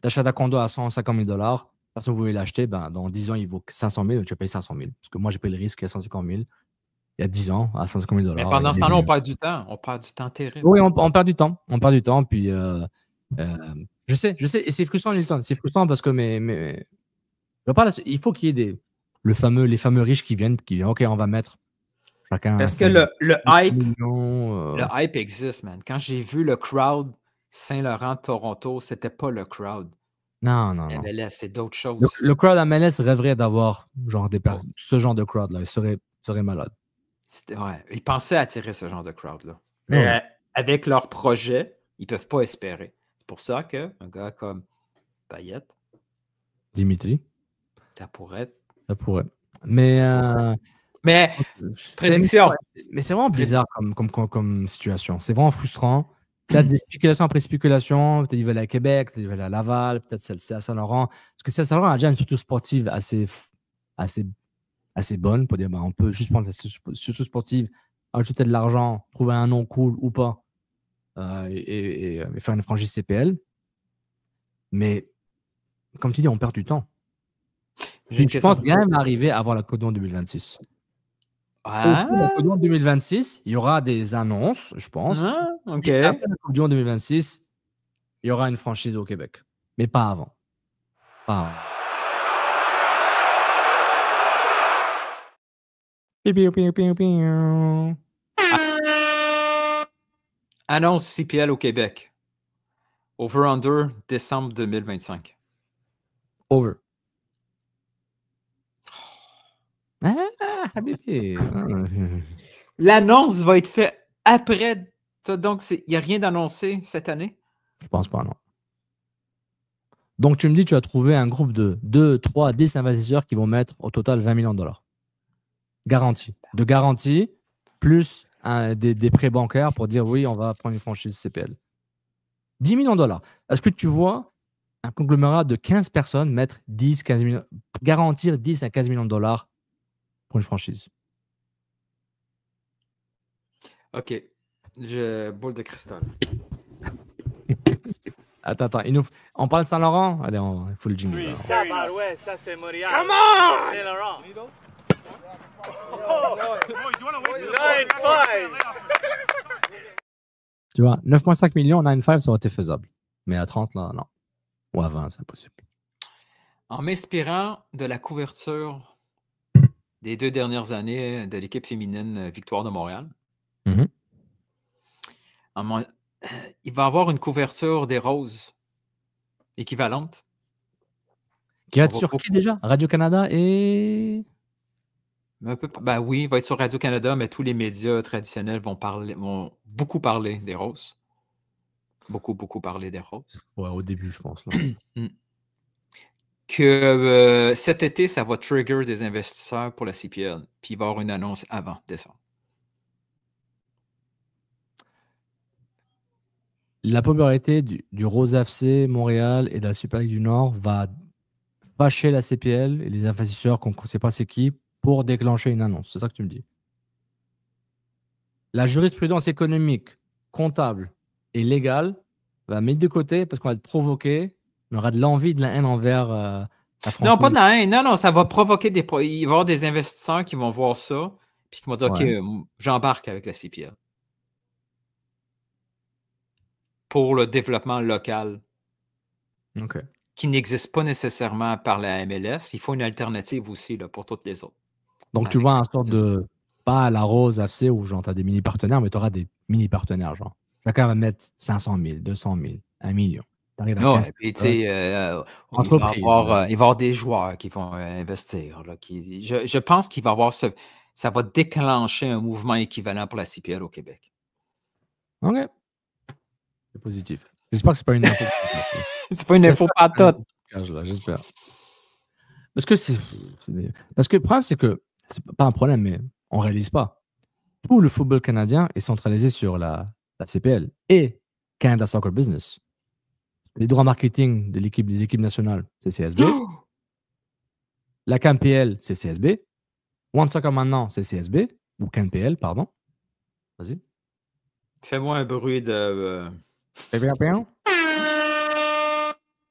achètes un condo à 150 000 $. Parce que vous voulez l'acheter, ben, dans 10 ans, il vaut 500 000, tu payes 500 000. Parce que moi, j'ai payé le risque à 150 000. Il y a 10 ans, à 150 000 $. Mais pendant ce temps-là, on perd du temps. On perd du temps terrible. Oui, on perd du temps. Puis, je sais. Et c'est frustrant, Newton. C'est frustrant parce que il faut qu'il y ait les fameux riches qui viennent. OK, on va mettre chacun. Parce que le hype existe, man. Quand j'ai vu le crowd Saint-Laurent-Toronto, c'était pas le crowd. Non. MLS, c'est d'autres choses. Le crowd MLS rêverait d'avoir ce genre de crowd-là. Il serait malade. Ouais, ils pensaient attirer ce genre de crowd-là. Mais avec leur projet, ils ne peuvent pas espérer. C'est pour ça qu'un gars comme Payette, Dimitri, ça pourrait. Mais prédiction. Mais c'est vraiment bizarre comme situation. C'est vraiment frustrant. Peut-être des spéculations après spéculation. Peut-être ils veulent aller à Québec, peut-être ils veulent aller à Laval, peut-être celle-ci à Saint-Laurent. Parce que Saint-Laurent a déjà une structure sportive assez bonne pour dire on peut juste prendre cette structure sportive, ajouter de l'argent, trouver un nom cool ou pas et faire une franchise CPL. Mais comme tu dis, on perd du temps. Je pense bien arriver avant la Coupe du Monde 2026. Ah, Au cours de la Coupe du Monde 2026, il y aura des annonces, je pense. OK. Et après la Coupe du Monde 2026, il y aura une franchise au Québec. Mais pas avant. Pas avant. Annonce CPL au Québec. Over-under, décembre 2025. Over. Ah, Habibi. L'annonce va être faite après. Donc, il n'y a rien d'annoncé cette année? Je pense pas, non. Donc, tu me dis, tu as trouvé un groupe de 2, 3, 10 investisseurs qui vont mettre au total 20 millions de dollars. Garantie. De garantie, plus des prêts bancaires pour dire oui, on va prendre une franchise CPL. 10 millions de dollars. Est-ce que tu vois un conglomérat de 15 personnes mettre 10, 15 millions, garantir 10 à 15 millions de dollars pour une franchise? OK. Boule de cristal. Attends. On parle de Saint-Laurent? Allez, il faut le jingle. Ouais, ça c'est Montréal. Come on! Saint-Laurent. Tu vois, 9,5 millions, 9,5, ça aurait été faisable. Mais à 30, là, non. Ou à 20, c'est impossible. En m'inspirant de la couverture des 2 dernières années de l'équipe féminine Victoire de Montréal, Mhm. il va y avoir une couverture des Roses équivalente. Qui va On être va sur beaucoup- qui déjà? Radio-Canada et... Ben oui, il va être sur Radio-Canada, mais tous les médias traditionnels vont beaucoup parler des Roses. Beaucoup parler des Roses. Ouais, au début, je pense. Là. Que cet été, ça va trigger des investisseurs pour la CPL. Puis il va y avoir une annonce avant décembre. La popularité du Rose FC Montréal et de la Super League du Nord va fâcher la CPL et les investisseurs qu'on ne sait pas c'est qui pour déclencher une annonce. C'est ça que tu me dis. La jurisprudence économique, comptable et légale va mettre de côté parce qu'on va être provoqué. On aura de l'envie, de la haine envers la franchise. Non, pas de la haine. Non, ça va provoquer il va y avoir des investisseurs qui vont voir ça puis qui vont dire Ouais. OK, j'embarque avec la CPL. Pour le développement local OK. qui n'existe pas nécessairement par la MLS. Il faut une alternative aussi là, pour toutes les autres. Donc, tu vois un sorte de... Pas la Rose FC où genre, tu as des mini-partenaires, mais tu auras des mini-partenaires. Genre. Chacun va mettre 500 000, 200 000, 1 million. T'arrives à 15 puis, tu sais, il va y Entreprise, avoir des joueurs qui vont investir. Là, je pense qu'il va y avoir ça va déclencher un mouvement équivalent pour la CPL au Québec. OK. C'est positif. J'espère que c'est pas une info. C'est pas une info pas toute. J'espère. Parce que parce que le problème, c'est que c'est pas un problème, mais on réalise pas. Tout le football canadien est centralisé sur la CPL et Canada Soccer Business. Les droits marketing des équipes nationales, c'est CSB. La CanPL, c'est CSB. One Soccer maintenant, c'est CSB. Ou CanPL, pardon. Vas-y. Fais-moi un bruit de...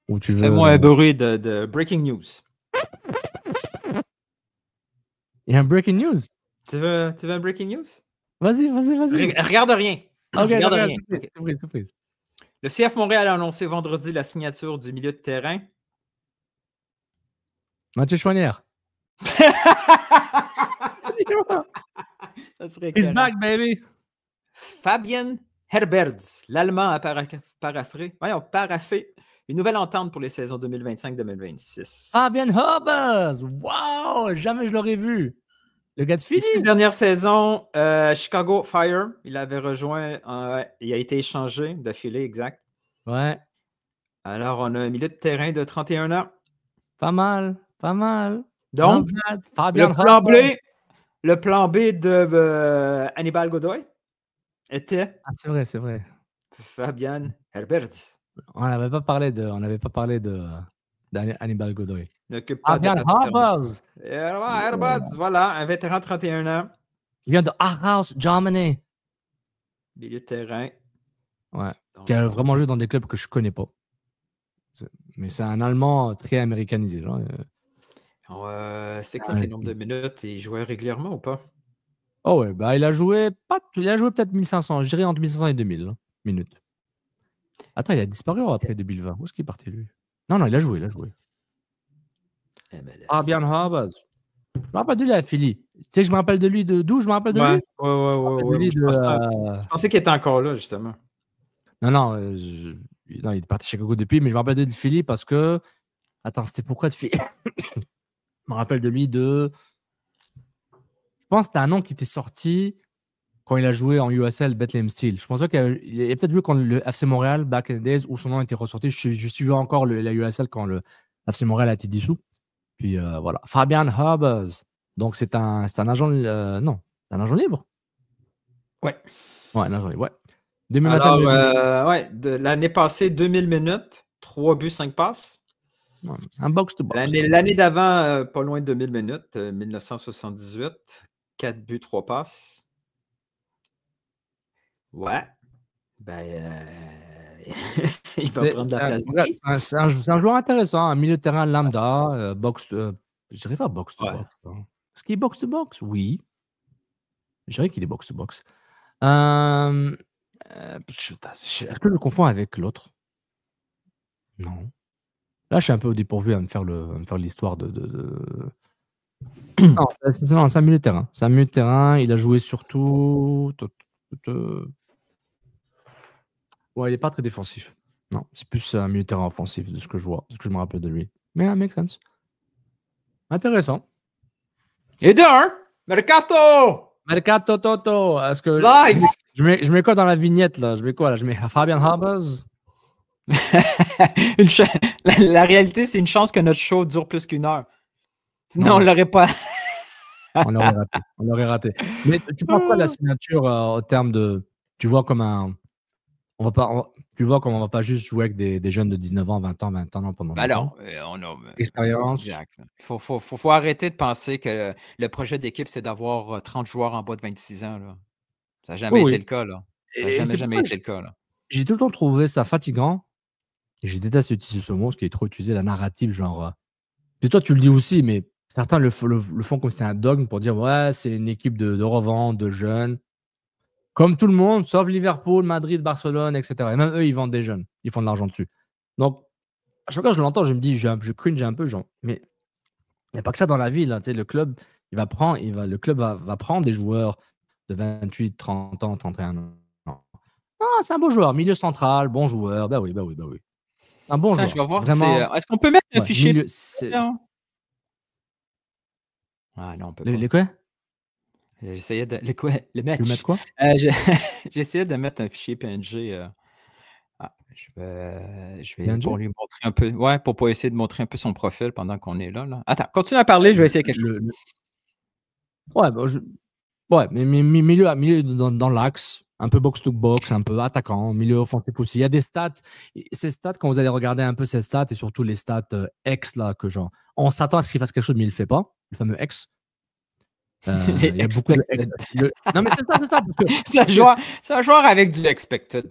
Ou tu veux... Fais-moi un bruit de breaking news. Il y a un breaking news. Tu veux un breaking news? Vas-y. Regarde rien. Ok, Regarde rien. Surprise. Le CF Montréal a annoncé vendredi la signature du milieu de terrain. Mathieu Chouanière. He's back, baby. Fabian Herberts, l'Allemand a paraffé une nouvelle entente pour les saisons 2025-2026. Fabian Herberts. Wow, jamais je l'aurais vu. Le gars de Philly. Les 6 dernières saisons, Chicago Fire, il avait rejoint, il a été échangé de Philly, exact. Ouais. Alors, on a un milieu de terrain de 31 ans. Pas mal. Donc, Fabian le plan B de Hannibal Godoy était... Ah, c'est vrai. Fabian Herberts. On n'avait pas parlé d'Hannibal Godoy. N'occupe pas de Fabian place intermédiaire. Haber, Herberts, voilà, un vétéran de 31 ans, qui vient de Aarhus, Germany. milieu de terrain. Ouais. Donc, Qui a vraiment joué dans des clubs que je connais pas. Mais c'est un Allemand très américanisé. Genre. c'est quoi ses nombres de minutes? Il jouait régulièrement ou pas? Oh ouais, bah il a joué peut-être 1500, je dirais entre 1500 et 2000 là, minutes. Attends, il a disparu après 2020. Où est-ce qu'il est parti lui? Non, il a joué. MLS. Fabian Haber. Je me rappelle de lui à Philly. Tu sais que je me rappelle de lui d'où je me rappelle de lui? Ouais. Je Je pensais qu'il était encore là, justement. Non, il est parti chez Chicago depuis, mais je me rappelle de Philly parce que. Attends, c'était pourquoi de Philly? Je me rappelle de lui de. Je pense que c'était un nom qui était sorti quand il a joué en USL Bethlehem Steel. Je pense pas qu'il a peut-être joué quand le FC Montréal, back in the days, où son nom était ressorti. Je suivais encore la USL quand le FC Montréal a été dissous. Puis voilà. Fabian Haber. Donc c'est un agent. Non, c'est un agent libre. Ouais. Ouais, un agent libre. Ouais. 2025, alors, de l'année passée, 2000 minutes, 3 buts, 5 passes. Ouais, un box-to-box. L'année d'avant, pas loin de 2000 minutes, 1978, 4 buts, 3 passes. Ouais. Ben, il va prendre de la place. C'est un joueur intéressant, un milieu de terrain lambda, je dirais pas box-to-box. Ouais. Est-ce qu'il est box-to-box? Oui. Je dirais qu'il est box-to-box. Est-ce que je le confonds avec l'autre? Non. Là, je suis un peu au dépourvu à me faire l'histoire de... Non, c'est un milieu de terrain. C'est un milieu de terrain. Il a joué surtout... Ouais, il n'est pas très défensif. Non, c'est plus un milieu de terrain offensif de ce que je vois, de ce que je me rappelle de lui. Mais ça make sense. Intéressant. Et d'un, Mercato Toto. Est-ce que live. Je mets quoi dans la vignette là? Je mets quoi là? Je mets Fabian Haber. La réalité, c'est une chance que notre show dure plus qu'1 heure. Sinon, on ne l'aurait pas. On l'aurait raté. Mais tu penses quoi de la signature au terme de. Tu vois comme un. Tu vois comme on ne va pas juste jouer avec des jeunes de 19 ans, 20 ans pendant Alors, on a expérience. Exact. Il faut arrêter de penser que le projet d'équipe, c'est d'avoir 30 joueurs en bas de 26 ans. Là. Ça n'a jamais été le cas. Là. Ça n'a jamais été le cas. Là. J'ai tout le temps trouvé ça fatigant. Et je déteste utiliser ce mot, ce qui est trop utilisé, la narrative, genre. Et toi, tu le dis aussi, mais certains le font comme si c'était un dogme pour dire ouais, c'est une équipe de revente, de jeunes. Comme tout le monde, sauf Liverpool, Madrid, Barcelone, etc. Et même eux, ils vendent des jeunes. Ils font de l'argent dessus. Donc, à chaque fois que je l'entends, je me dis, je cringe un peu, genre, mais il n'y a pas que ça dans la vie. Là, le club, le club va prendre des joueurs de 28, 30 ans, 31 ans. Ah, c'est un beau joueur, milieu central, bon joueur. Bah oui. C'est un bon joueur. Je vais voir. Vraiment... Est-ce qu'on peut mettre un fichier? Ah non, on peut pas. Les quoi? J'essayais de le match. Tu veux mettre quoi? J'essayais de mettre un fichier PNG. Je vais pour lui montrer un peu. Ouais, pour essayer de montrer un peu son profil pendant qu'on est là. Attends, continue à parler, je vais essayer quelque chose. Ouais, mais milieu dans l'axe, un peu box-to-box, un peu attaquant, milieu offensif aussi. Il y a des stats. Ces stats, quand vous allez regarder un peu ces stats, et surtout les stats X, là, que genre, on s'attend à ce qu'il fasse quelque chose, mais il ne le fait pas. Le fameux X. Il y a beaucoup de X. Non, mais c'est ça. C'est un joueur avec du expected.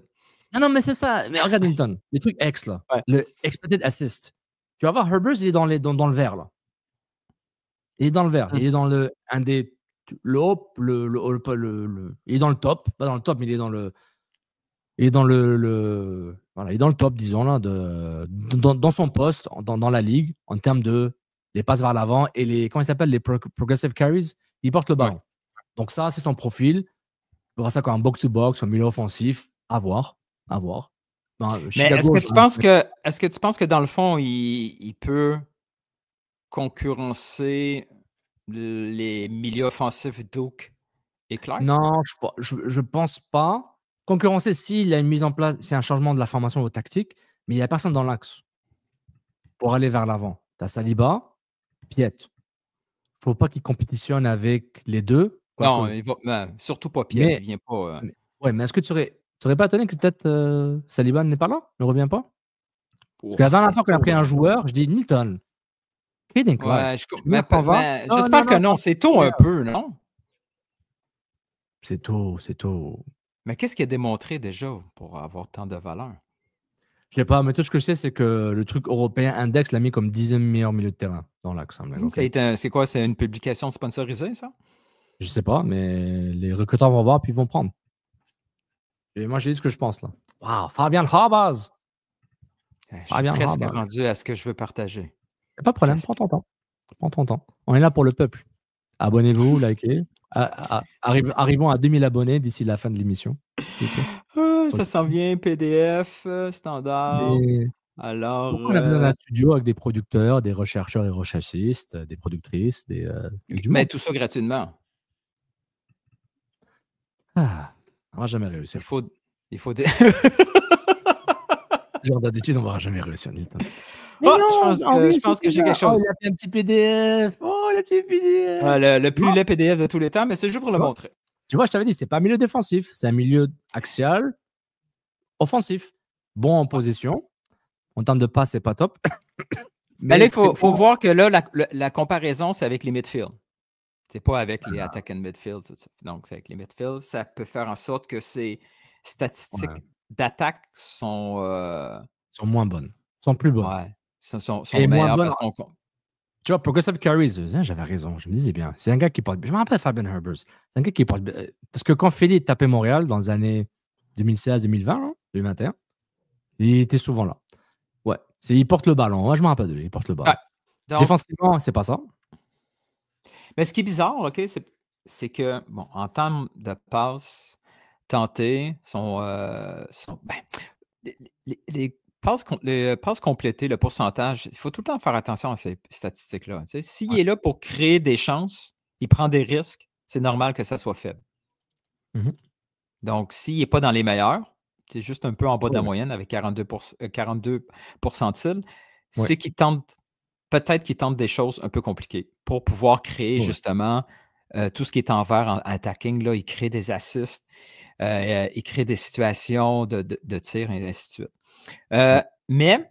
Non, mais c'est ça. Mais regarde Newton, les trucs X, là. Ouais. Le expected assist. Tu vas voir, Herbers, il est dans le vert, là. Il est dans le vert. Il est dans il est dans le top. Pas dans le top, mais il est dans le. Il est dans voilà, il est dans le top, disons, là, dans son poste, dans la ligue, en termes de les passes vers l'avant et les. Comment ils s'appellent? Les progressive carries. Il porte le ballon. Ouais. Donc, ça, c'est son profil. On voit ça comme un box-to-box, un milieu offensif. À voir. Ben, mais est-ce que tu penses que dans le fond, il peut concurrencer les milieux offensifs Duke et Clark? Non, je pense pas. Concurrencer, si, il a une mise en place, c'est un changement de la formation aux tactiques, mais il n'y a personne dans l'axe pour aller vers l'avant. Tu as Saliba, Piet. Il ne faut pas qu'il compétitionne avec les deux. Non, surtout pas Piet, il ne vient pas. Ouais, mais est-ce que tu aurais. serais pas étonné que peut-être Saliba n'est pas là, ne revient pas? Parce Oh, que la dernière c'est fois qu'on a tôt. pris un joueur, je dis Nilton, Caden Clark. Ouais, Le joueur s'en va. mais Non, j'espère non, que non, non. C'est tôt un peu, non? c'est tôt, c'est tôt. Mais qu'est-ce qu'il a démontré déjà pour avoir tant de valeur? Je sais pas, mais tout ce que je sais, c'est que le truc européen Index l'a mis comme 10e meilleur milieu de terrain dans l'axe. C'est quoi? C'est une publication sponsorisée, ça? Je sais pas, mais les recruteurs vont voir puis ils vont prendre. Et moi, j'ai dit ce que je pense là. Waouh, Fabian Habaz! Je suis Fabian presque Habaz. rendu à ce que je veux partager. Pas de problème, Presque. prends ton temps. Prends ton temps. On est là pour le peuple. Abonnez-vous, likez. Arrivons à 2000 abonnés d'ici la fin de l'émission. s'il vous plaît. Ah, ça s'en vient, PDF, standard. Et Alors, pourquoi on a besoin d'un studio avec des producteurs, des rechercheurs et recherchistes, des productrices, du mais monde. tout ça gratuitement. Ah, on va jamais réussir. Il faut des... Genre d'habitude, on va jamais réussir, Nilton. Oh, je pense que j'ai quelque chose. Oh, il a fait un petit PDF. Oh, le petit PDF. Le plus laid PDF de tous les temps, mais c'est juste pour le montrer. Tu vois, je t'avais dit, c'est pas un milieu défensif, c'est un milieu axial, offensif. Bon en position. En termes de passe, c'est pas top. Mais là, il faut voir que là, la comparaison, c'est avec les midfield. C'est pas avec les attack and midfield. Tout ça. Donc, c'est avec les midfield. Ça peut faire en sorte que ces statistiques d'attaque sont moins bonnes. Sont plus bonnes. Ouais. Sont Et meilleures moins parce qu'on. Tu vois, Progressive Carries, j'avais raison, je me disais bien. C'est un gars qui porte. Je me rappelle Fabian Herbers. C'est un gars qui porte. Parce que quand Philly tapait Montréal dans les années 2016, 2020, 2021, il était souvent là. Ouais. Il porte le ballon. Ouais, je me rappelle de lui. Il porte le ballon. Donc, défensivement, c'est pas ça. Mais ce qui est bizarre, OK, c'est que, bon, en termes de passes tentées, les passes complétées, le pourcentage, il faut tout le temps faire attention à ces statistiques-là. S'il est là pour créer des chances, il prend des risques, c'est normal que ça soit faible. Donc, s'il n'est pas dans les meilleurs, c'est juste un peu en bas de la moyenne avec 42 pourcentiles, c'est qu'il tente, peut-être qu'il tente des choses un peu compliquées pour pouvoir créer justement tout ce qui est en vert en attacking. Là, il crée des assists, il crée des situations de tir, et ainsi de suite. Mais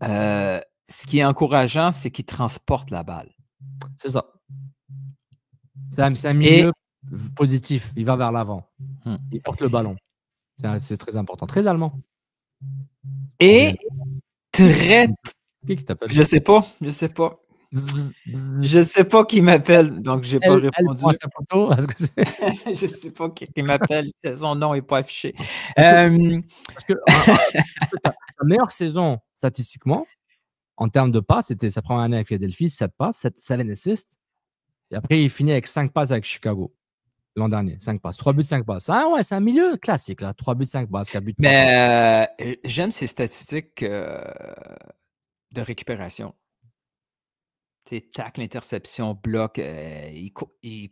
ce qui est encourageant, c'est qu'il transporte la balle. C'est ça. C'est un milieu positif. Il va vers l'avant. Il porte le ballon. C'est très important. Très allemand. Et très... Qui t'appelle? Je sais pas. Je sais pas qui m'appelle, donc j'ai pas répondu. Je sais pas qui m'appelle. Son nom n'est pas affiché. Parce que sa meilleure saison statistiquement, en termes de passes, c'était sa première année avec Philadelphie, 7 passes, 7 assists. Et après, il finit avec 5 passes avec Chicago. L'an dernier, 5 passes. 3 buts, 5 passes. Ah ouais, c'est un milieu classique, là. 3 buts, 5 passes, 4 buts. Mais j'aime ces statistiques de récupération. Tacle, interception, bloc, il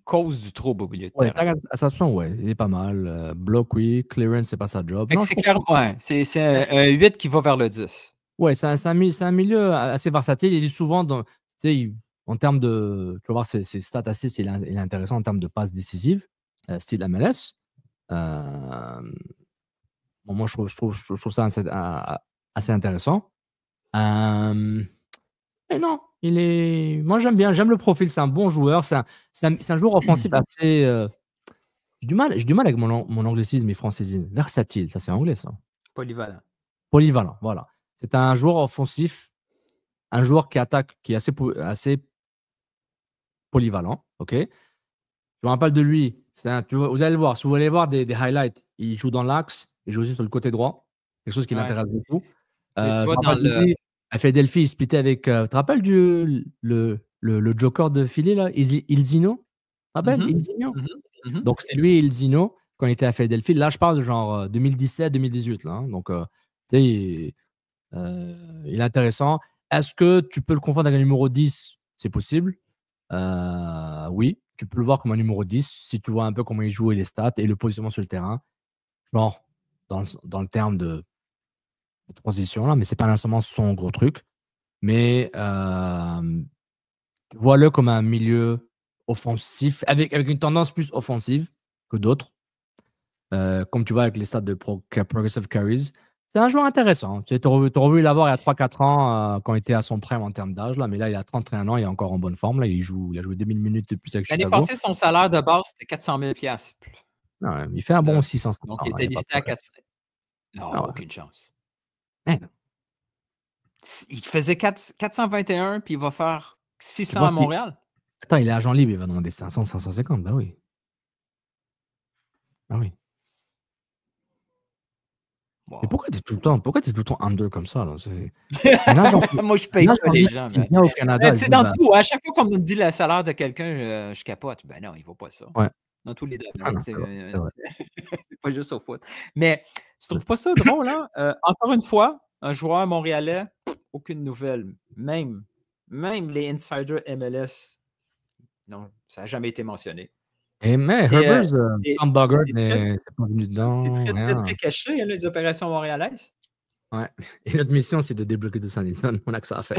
cause du trouble au milieu de terrain. Tacle, interception, il est pas mal. Bloc, oui. Clearance, c'est pas sa job. C'est clair, c'est un 8 qui va vers le 10. Ouais, c'est un milieu assez versatile. Il est souvent dans, en termes de, tu vas voir ses stats assez, il est intéressant en termes de passes décisives, style MLS. Moi, je trouve ça assez intéressant. Mais non, moi j'aime le profil, c'est un bon joueur, c'est un joueur offensif assez. J'ai du mal avec mon anglicisme et francisisme. Versatile, ça c'est anglais ça. Polyvalent, voilà. C'est un joueur offensif, un joueur qui attaque, qui est assez polyvalent, ok. Je me rappelle de lui. Vous allez le voir, si vous allez voir des highlights, il joue dans l'axe, il joue aussi sur le côté droit, quelque chose qui l'intéresse beaucoup. Tu vois, dans à Philadelphie, il splittait avec. Tu te rappelles le Joker de Philly, là, Ilzino? Tu te rappelles Ilzino? Donc, c'est lui et Ilzino quand il était à Philadelphie. Là, je parle de genre 2017-2018. Là, hein. Donc, tu sais, il est intéressant. Est-ce que tu peux le confondre avec un numéro 10? C'est possible. Oui, tu peux le voir comme un numéro 10 si tu vois un peu comment il joue et les stats et le positionnement sur le terrain. Genre, dans le terme de transition là, mais c'est pas nécessairement son gros truc. Mais vois-le comme un milieu offensif avec une tendance plus offensive que d'autres. comme tu vois avec les stats de Progressive Carries. C'est un joueur intéressant. Tu aurais voulu l'avoir il y a 3-4 ans quand il était à son prime en termes d'âge, là, mais là, il a 31 ans, il est encore en bonne forme. Là, il a joué 2000 minutes de plus avec L'année Chicago. passée, son salaire de base, c'était 400 000 $. Ouais, il fait un bon 600. Donc, il était listé à 400. Non, aucune chance. Non. Il faisait 421, puis il va faire 600 à Montréal. Attends, il est agent libre, il va demander 500, 550. Ben oui. Ah oui. Wow. Mais pourquoi tu es tout le temps under comme ça là? Moi, je paye pas les gens. Au Canada, c'est dans tout. À chaque fois qu'on me dit le salaire de quelqu'un, je capote. Ben non, il ne vaut pas ça. Ouais. Dans tous les domaines. C'est pas juste au foot. Mais tu trouves pas ça drôle, hein? Encore une fois, un joueur montréalais, aucune nouvelle. Même les insiders MLS, non, ça n'a jamais été mentionné. Mais Herbers, Tom Bogart n'est pas venu dedans. C'est très caché, hein, les opérations montréalaises. Ouais. Et notre mission, c'est de débloquer tout ça, Nilton. On a que ça à faire.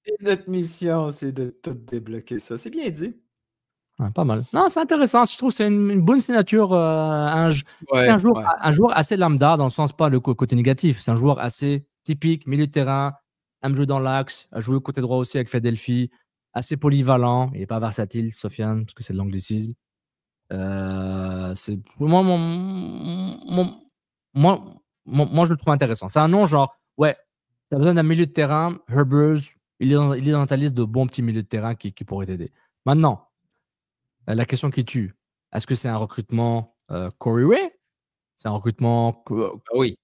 Et notre mission, c'est de tout débloquer ça. C'est bien dit. Ouais, pas mal. Non, c'est intéressant. Je trouve que c'est une bonne signature. C'est un joueur assez lambda, dans le sens pas le côté négatif. C'est un joueur assez typique, milieu de terrain, aime jouer dans l'axe, a joué au côté droit aussi avec Philadelphie, assez polyvalent. Il n'est pas versatile, Sofiane, parce que c'est de l'anglicisme. C'est moi, je le trouve intéressant. C'est un nom genre, ouais, tu as besoin d'un milieu de terrain, Herbers, il est dans ta liste de bons petits milieux de terrain qui pourraient t'aider. Maintenant, la question qui tue, est-ce que c'est un recrutement Corey Ray? C'est un recrutement oui.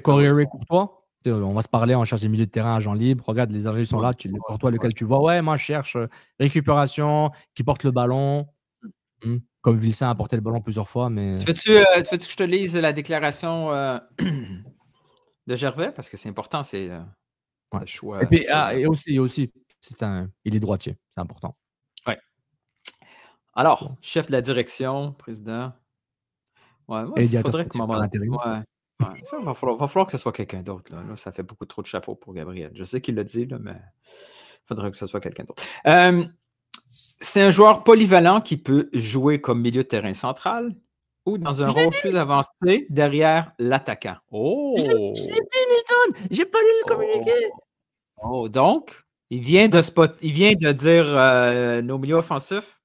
Corey Ray pour toi? On va se parler, on cherche des milieux de terrain, agents libres. Regarde, les agents sont là, pour toi, lequel tu vois. Ouais, moi, je cherche récupération, qui porte le ballon. Comme Vilsain a porté le ballon plusieurs fois. Mais... Veux-tu que je te lise la déclaration de Gervais? Parce que c'est important, c'est le choix. Et puis, et aussi il est droitier, c'est important. Oui. Alors, chef de la direction, président. Ouais, moi, il faudrait que il va falloir que ce soit quelqu'un d'autre. Là, ça fait beaucoup trop de chapeaux pour Gabriel. Je sais qu'il l'a dit, là, mais il faudrait que ce soit quelqu'un d'autre. C'est un joueur polyvalent qui peut jouer comme milieu de terrain central ou dans un rôle plus avancé derrière l'attaquant. Oh! Je l'ai dit, Nilton! J'ai pas lu le communiqué! Oh, donc, il vient de dire nos milieux offensifs,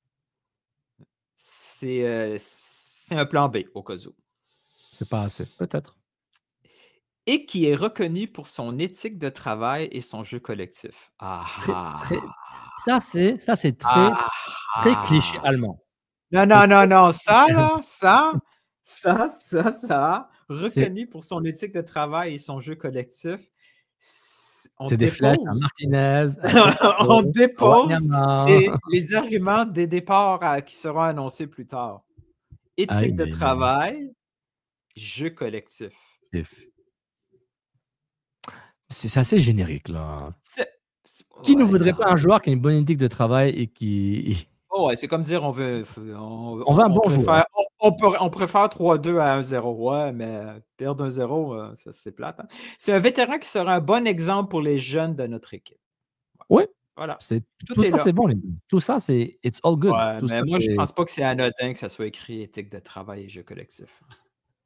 c'est un plan B au cas où. C'est pas assez, peut-être. Et qui est reconnu pour son éthique de travail et son jeu collectif. Ça, c'est très cliché allemand. Non. Ça, reconnu pour son éthique de travail et son jeu collectif. C'est des flèches à Martinez. On dépose les arguments des départs qui seront annoncés plus tard. Éthique de travail, jeu collectif. C'est assez générique, là. Qui ne voudrait pas un joueur qui a une bonne éthique de travail et qui... c'est comme dire on veut un bon joueur. On préfère 3-2 à 1-0. Ouais, mais perdre 1-0, ça, c'est plate. Hein? C'est un vétéran qui sera un bon exemple pour les jeunes de notre équipe. Oui. Voilà. Tout ça, c'est bon. Tout ça, c'est it's all good. Ouais, mais moi, je ne pense pas que c'est anodin que ça soit écrit éthique de travail et jeu collectif.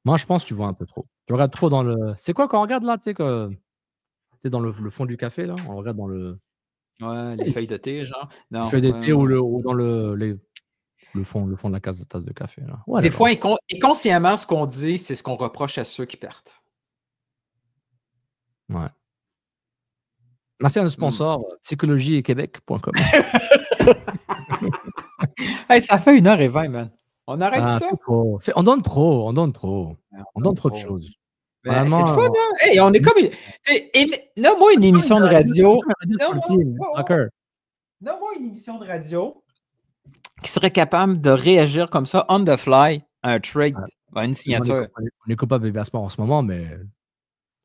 Moi, je pense que tu vois un peu trop. Tu regardes trop dans le... C'est quoi quand on regarde là, tu sais, dans le fond du café, là? On regarde dans le... Ouais, les feuilles de thé, genre. Non, les feuilles de thé ou dans le fond de la tasse de café. Là. Ouais, des fois, inconsciemment, ce qu'on dit, c'est ce qu'on reproche à ceux qui perdent. Ouais. Merci à nos sponsors, psychologiequebec.com. Hey, ça fait 1h20, man. On arrête ça? On donne trop. On donne trop de choses. C'est le fun, hein? Hey, on est comme... Nomme-moi une émission de radio. Nomme-moi une émission de radio qui serait capable de réagir comme ça, on the fly, à un trade, à une signature. On est coupable de versement en ce moment, mais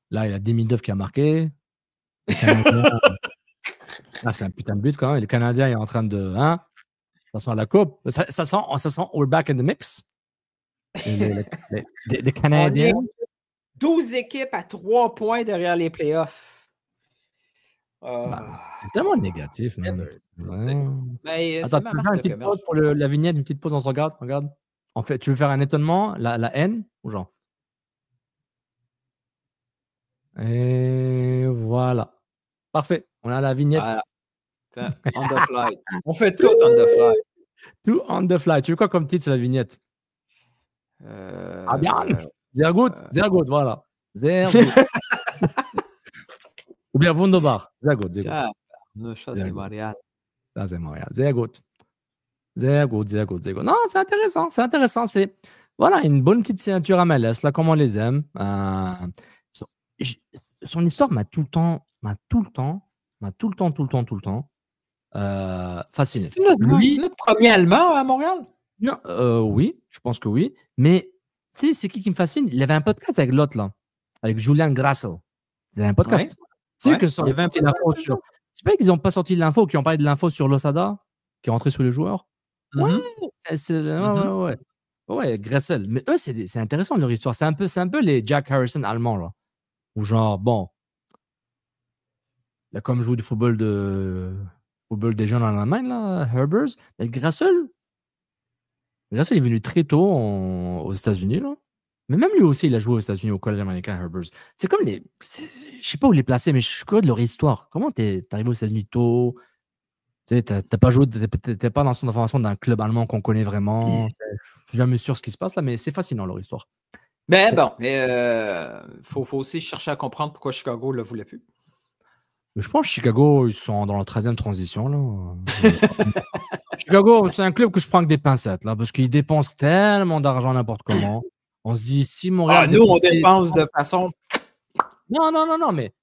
là, il y a Demidov qui a marqué. Là, c'est un putain de but quand même. Et le Canadien est en train de... ça sent la coupe. Ça sent we're back in the mix. Les Canadiens... 12 équipes à 3 points derrière les playoffs. C'est tellement négatif, man. Ouais. Mais Attends, c'est tu ma veux faire marque une de petite commerce. pause pour la vignette, une petite pause, on se regarde, regarde. En fait, tu veux faire un étonnement, la haine, ou genre? Et voilà. Parfait. On a la vignette. Voilà. On the fly. On fait tout on the fly. Tout on the fly. Tu veux quoi comme titre sur la vignette? Ah bien. Sehr gut, voilà. Sehr gut. Ou bien Wunderbar. Sehr gut, sehr gut. Ça, c'est Montréal. Ça, c'est Montréal. Sehr gut. Sehr gut, sehr gut, sehr gut. Non, c'est intéressant, c'est intéressant. C'est voilà, une bonne petite signature à MLS, là, comme on les aime. Son histoire m'a tout le temps fasciné. C'est notre premier Allemand à Montréal? Non, oui, je pense que oui. Mais tu sais, c'est qui me fascine? Il avait un podcast avec l'autre, là, avec Julian Grassel. Il avait un podcast. Ouais. Tu sais que l'info sur. C'est pas qu'ils n'ont pas sorti de l'info, qui ont parlé de l'info sur Losada, qui est rentré sur les joueurs. Ouais, Grassel. Mais eux, c'est intéressant leur histoire. C'est un peu les Jack Harrison allemands, là. Ou genre, bon, là, comme joue du football des jeunes en Allemagne, là, Herbers. Mais Grassel est venu très tôt aux États-Unis, là. Mais même lui aussi, il a joué aux États-Unis au collège américain, Herbers. C'est comme je sais pas où les placer, mais je suis curieux de leur histoire. Comment t'es arrivé aux États-Unis tôt? Tu sais, t'as pas joué, t'es pas dans son formation d'un club allemand qu'on connaît vraiment. Je suis jamais sûr ce qui se passe là, mais c'est fascinant leur histoire. Mais bon, faut aussi chercher à comprendre pourquoi Chicago ne le voulait plus. Mais je pense que Chicago, ils sont dans la 13e transition, là. Chicago, c'est un club que je prends avec des pincettes, là, parce qu'ils dépensent tellement d'argent n'importe comment. On se dit, si Montréal. Nous, on dépense de façon. Non, mais.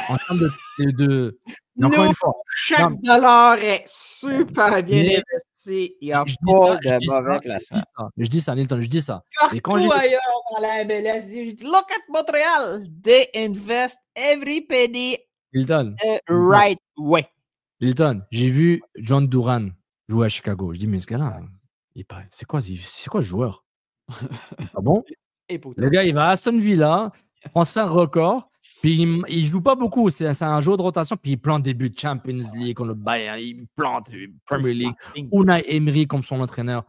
En termes de... Nous, encore une fois, chaque dollar est super bien investi. Il n'y a pas de mauvais placement. Je dis ça, Nilton, je dis ça. Et quand ailleurs dans la MLS, look at Montréal. They invest every penny Hilton, right way. Hilton, j'ai vu John Duran jouer à Chicago. Je dis, mais ce gars-là, c'est quoi ce joueur? Ah bon? Le gars, il va à Aston Villa, transfert record, puis il joue pas beaucoup. C'est un jeu de rotation, puis il plante des buts Champions League contre le Bayern, il plante Premier League. Unai Emery comme son entraîneur.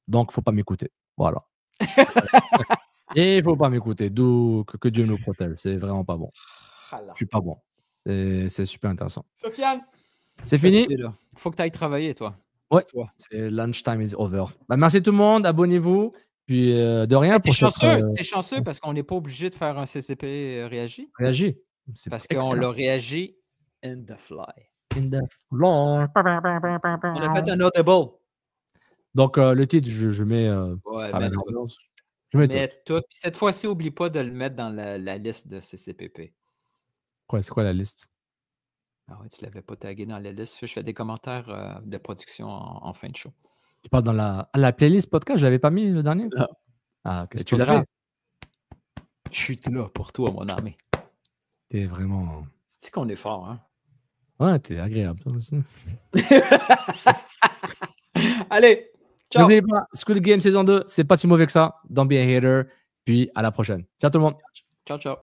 Donc, faut pas m'écouter. Voilà. Et il faut pas m'écouter. D'où que Dieu nous protège. C'est vraiment pas bon. Je suis pas bon. C'est super intéressant. Sofiane, c'est fini. Il faut que tu ailles travailler, toi. Ouais. C'est lunchtime is over. Bah, merci tout le monde. Abonnez-vous. Puis de rien. T'es chanceux parce qu'on n'est pas obligé de faire un CCP réagi. Parce qu'on l'a réagi in the fly. In the floor. On a fait un audible. Donc le titre, je mets. Je mets tout. Puis cette fois-ci, n'oublie pas de le mettre dans la liste de CCPP. C'est quoi la liste? Ah oui, tu ne l'avais pas tagué dans la liste. Je fais des commentaires de production en fin de show. Tu parles dans la playlist podcast, je ne l'avais pas mis le dernier? Non. Ah, ok. Tu l'as fait? Je suis là pour toi, mon ami. T'es vraiment. C'est qu'on est fort, hein? Ouais, t'es agréable, toi aussi. Allez, ciao! N'oubliez pas, Squid Game saison 2, c'est pas si mauvais que ça. Don't be a hater. Puis à la prochaine. Ciao tout le monde. Ciao, ciao.